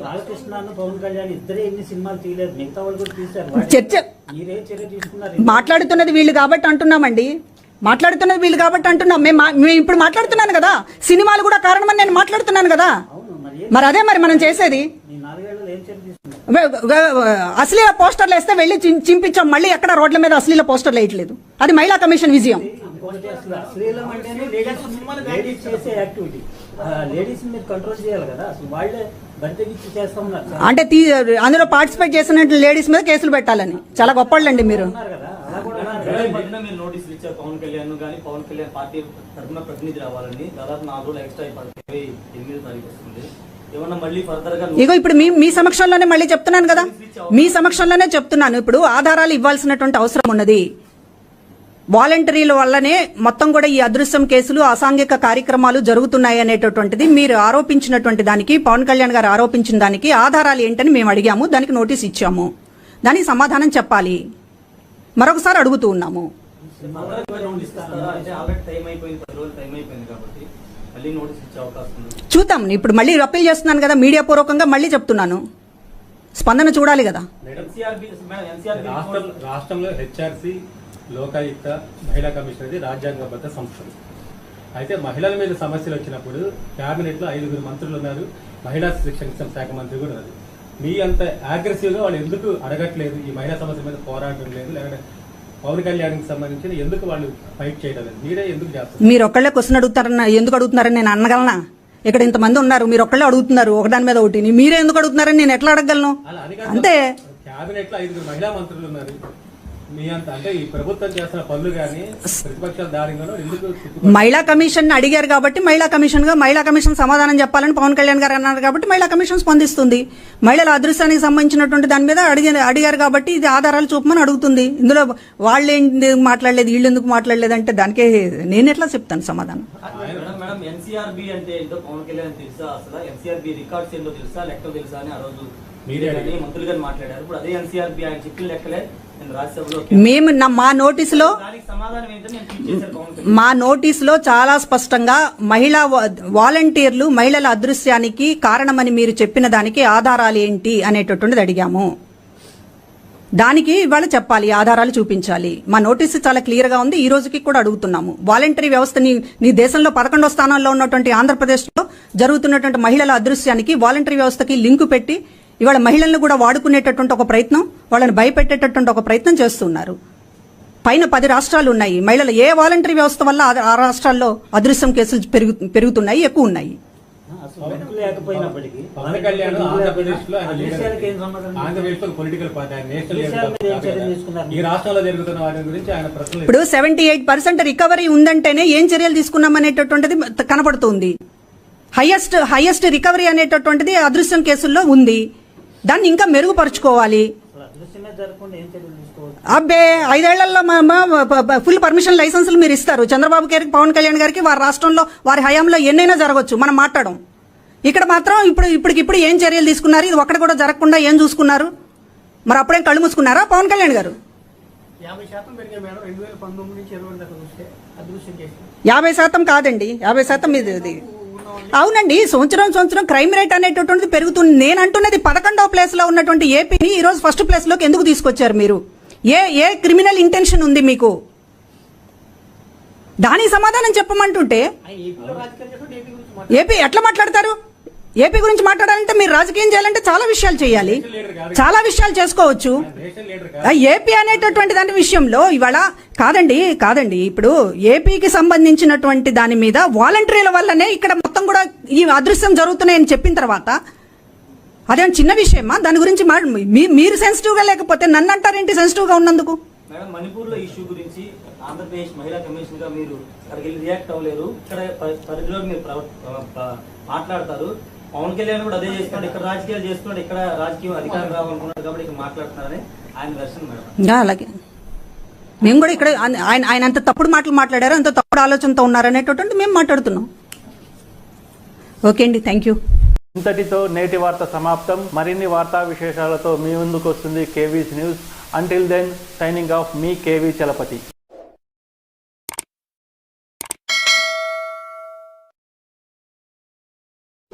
బాలకృష్ణ పవన్ కళ్యాణ్ ఇద్దరే ఎన్ని సినిమాలు తీయలేదు, మిగతా వాళ్ళు కూడా తీశారు. చర్చ మీరే చర్య తీసుకున్నారు? మాట్లాడుతున్నది వీళ్ళు కాబట్టి అంటున్నామండి, మాట్లాడుతున్నది వీళ్ళు కాబట్టి అంటున్నాం. మేము ఇప్పుడు మాట్లాడుతున్నాను కదా, సినిమాలు కూడా కారణమని నేను మాట్లాడుతున్నాను కదా. మరి అదే మరి మనం చేసేది. అశ్లీల పోస్టర్లు వేస్తే వెళ్ళి చింపించాం, మళ్ళీ ఎక్కడ రోడ్ల మీద అశ్లీల పోస్టర్లు వేయట్లేదు. అది మహిళా కమిషన్ విజయం. అశ్లీలం అంటేనే లేడీస్ చేసే యాక్టివిటీ. లేడీస్ మీరు కంట్రోల్ చేయాలి కదా. అసలు వాళ్ళే బరితెగించి చేస్తా ఉన్నారు. అంటే అందులో పార్టిసిపేట్ చేసినట్టు లేడీస్ మీద కేసులు పెట్టాలని చాలా గొప్పవాళ్ళండి మీరు. నోటీసులు ఇచ్చారు పవన్ కళ్యాణ్ కానీ, పవన్ కళ్యాణ్ పార్టీ తరఫున ప్రతినిధి రావాలని. దాదాపు 4 రోజులు ఎక్స్ట్రా 8వ తారీఖు వస్తుంది. ఏమన్నా మళ్ళీ ఫర్దర్ గా ఇగో ఇప్పుడు మీ సమక్షంలోనే మళ్ళీ చెప్తున్నాను కదా, మీ సమక్షంలోనే చెప్తున్నాను. ఇప్పుడు ఆధారాలు ఇవ్వాల్సినటువంటి అవసరం ఉన్నది. వాలంటీర్ల వల్లనే మొత్తం కూడా ఈ అదృశ్యం కేసులు, అసాంఘిక కార్యక్రమాలు జరుగుతున్నాయి అనేటటువంటిది మీరు ఆరోపించినటువంటి దానికి, పవన్ కళ్యాణ్ గారు ఆరోపించిన దానికి ఆధారాలు ఏంటని మేము అడిగాము. దానికి నోటీస్ ఇచ్చాము. దానికి సమాధానం చెప్పాలి. మరొకసారి అడుగుతూ ఉన్నాము. చూద్దాం. ఇప్పుడు మళ్ళీ అప్పీల్ చేస్తున్నాను కదా, మీడియా పూర్వకంగా మళ్ళీ చెప్తున్నాను, స్పందన చూడాలి కదా. రాష్ట్రంలో హెచ్ఆర్సీ, లోకాయుక్త, మహిళా కమిషన్ అనేది రాజ్యాంగబద్ధ సంస్థలు. అయితే మహిళల మీద సమస్యలు వచ్చినప్పుడు కేబినెట్ లో 5 మంత్రులు ఉన్నారు, మహిళా శిక్షణ శాఖ మంత్రి కూడా ఉన్నారు. మీ అంత అగ్రెసివ్ గా వాళ్ళు ఎందుకు అడగట్లేదు? ఈ మహిళా సమస్య మీద పోరాటం లేదు, లేకపోతే పవన్ కళ్యాణ్ కి సంబంధించి ఎందుకు వాళ్ళు ఫైట్ చేయడం లేదు? మీరే ఎందుకు చేస్తారు? మీరు ఒక్కళ్ళే క్వశ్చన్ అడుగుతారన్న, ఎందుకు అడుగుతున్నారని నేను అనగలనా? ఇక్కడ ఇంతమంది ఉన్నారు, మీరు ఒక్కళ్ళే అడుగుతున్నారు ఒకదాని మీద ఒకటి. మీరే ఎందుకు అడుగుతున్నారని నేను ఎట్లా అడగలను? అంతే. కేబినెట్ లో 5 మహిళా మంత్రులు ఉన్నారు. మీ అంత అంటే ఈ ప్రభుత్వం చేస్తున్న పనులు కానీ ప్రతిపక్షాల దారిలో ఎందుకు? మహిళా కమిషన్ అడిగారు కాబట్టి మహిళా కమిషన్ సమాధానం చెప్పాలని పవన్ కళ్యాణ్ గారు అన్నారు కాబట్టి మహిళా కమిషన్ స్పందిస్తుంది. మహిళల అదృశ్యానికి సంబంధించినటువంటి దాని మీద అడిగారు కాబట్టి ఇది ఆధారాలు చూపమని అడుగుతుంది. ఇందులో వాళ్ళు ఎందుకు మాట్లాడలేదు, వీళ్ళు ఎందుకు మాట్లాడలేదు అంటే దానికే నేను ఎట్లా చెప్తాను సమాధానం? ఎన్సీఆర్బీ అంటే ఏంటో పవన్ కళ్యాణ్ తెలుసా? అసలు ఎన్సీఆర్బీ రికార్డ్స్ ఏంటో తెలుసా, లెక్కలు తెలుసా అని ఆ రోజు మీరే మంత్రులు గారు మాట్లాడారు. ఇప్పుడు అదే ఎన్సీఆర్బీ ఆయన చెప్పిన లెక్కలే మేము మా నోటీసులో చాలా స్పష్టంగా వాలంటీర్లు మహిళల అదృశ్యానికి కారణమని మీరు చెప్పిన దానికి ఆధారాలు ఏంటి అనేటటువంటిది అడిగాము. దానికి ఇవాళ చెప్పాలి, ఆధారాలు చూపించాలి. మా నోటీసు చాలా క్లియర్ గా ఉంది. ఈ రోజుకి కూడా అడుగుతున్నాము. వాలంటరీ వ్యవస్థని నీ దేశంలో 11వ స్థానంలో ఉన్నటువంటి ఆంధ్రప్రదేశ్ లో జరుగుతున్నటువంటి మహిళల అదృశ్యానికి వాలంటరీ వ్యవస్థకి లింకు పెట్టి ఇవాళ మహిళలను కూడా వాడుకునేటటువంటి ఒక ప్రయత్నం, వాళ్ళని భయపెట్టేటటువంటి ఒక ప్రయత్నం చేస్తున్నారు. పైన 10 రాష్ట్రాలు ఉన్నాయి. మహిళలు ఏ వాలంటరీ వ్యవస్థ వల్ల ఆ రాష్ట్రాల్లో అదృశ్యం కేసులు పెరుగుతున్నాయి, ఎక్కువ ఉన్నాయి. ఇప్పుడు 78% రికవరీ ఉందంటేనే ఏం చర్యలు తీసుకున్నాం అనేటటువంటిది కనపడుతుంది. హైయెస్ట్ రికవరీ అనేటటువంటిది అదృశ్యం కేసుల్లో ఉంది. దాన్ని ఇంకా మెరుగుపరుచుకోవాలి. అబ్బే 5 ఏళ్లలో ఫుల్ పర్మిషన్ లైసెన్సులు మీరు ఇస్తారు. చంద్రబాబు గారికి, పవన్ కళ్యాణ్ గారికి వారి రాష్ట్రంలో వారి హయాంలో ఎన్నైనా జరగవచ్చు, మనం మాట్లాడడం. ఇక్కడ మాత్రం ఇప్పటికిప్పుడు ఏం చర్యలు తీసుకున్నారు? ఇది ఒక్కటి కూడా జరగకుండా ఏం చూసుకున్నారు? మరి అప్పుడేం కళ్ళు మూసుకున్నారా పవన్ కళ్యాణ్ గారు? 50% పెరిగాయి మేడం 2019 నుంచి 20 దాకా చూస్తే అదృశ్యం కేసు. 50% కాదండి, 50% ఇది. అవునండి, సంవత్సరం క్రైమ్ రేట్ అనేటటువంటిది పెరుగుతుంది. నేను అంటున్నది 11వ ప్లేస్ లో ఉన్నటువంటి ఏపీని ఈ రోజు ఫస్ట్ ప్లేస్ లోకి ఎందుకు తీసుకొచ్చారు మీరు? ఏ క్రిమినల్ ఇంటెన్షన్ ఉంది మీకు? దానికి సమాధానం చెప్పమంటుంటే ఏపీ ఎట్లా మాట్లాడతారు? ఏపీ గురించి మాట్లాడాలంటే మీరు రాజకీయం చేయాలంటే చాలా విషయాలు చేయాలి, చాలా విషయాలు చేసుకోవచ్చు. ఏపీ అనేటటువంటి దాని విషయంలో ఇవాళ కాదండి ఇప్పుడు ఏపీకి సంబంధించినటువంటి దాని మీద వాలంటీర్ల వల్లనే ఇక్కడ మొత్తం కూడా ఈ అదృశ్యం జరుగుతున్నాయని చెప్పిన తర్వాత అదేం చిన్న విషయమా? దాని గురించి మీరు సెన్సిటివ్ గా లేకపోతే నన్ను అంటారేంటి సెన్సిటివ్ గా ఉన్నందుకు? మణిపూర్ లో ఇష్యూ గురించి ఆంధ్రప్రదేశ్ మహిళా కమిషన్ గా మీరు అక్కడికి రియాక్ట్ అవ్వలేరు. ఇక్కడ పరిధిలో మీరు మాట్లాడతారు. పవన్ కళ్యాణ్ కూడా అదే చేస్తున్నాడు, ఇక్కడ రాజకీయాలు చేస్తున్నాడు, ఇక్కడ రాజకీయ అధికారం రావాలనుకున్నాడు కాబట్టి ఇక్కడ మాట్లాడుతున్నారని ఆయన వెర్షన్ మేడం. అలాగే మేము కూడా ఇక్కడ ఆయన అంత తప్పుడు మాటలు మాట్లాడారు, అంత తప్పుడు ఆలోచనతో ఉన్నారనేటటువంటి మేము మాట్లాడుతున్నాం. ఓకే అండి, థ్యాంక్ యూ. ఇంతటితో నేటి వార్త సమాప్తం. మరిన్ని వార్తా విశేషాలతో మీ ముందుకు వస్తుంది KV's news. Until then, signing off మీ కేవీ చలపతి.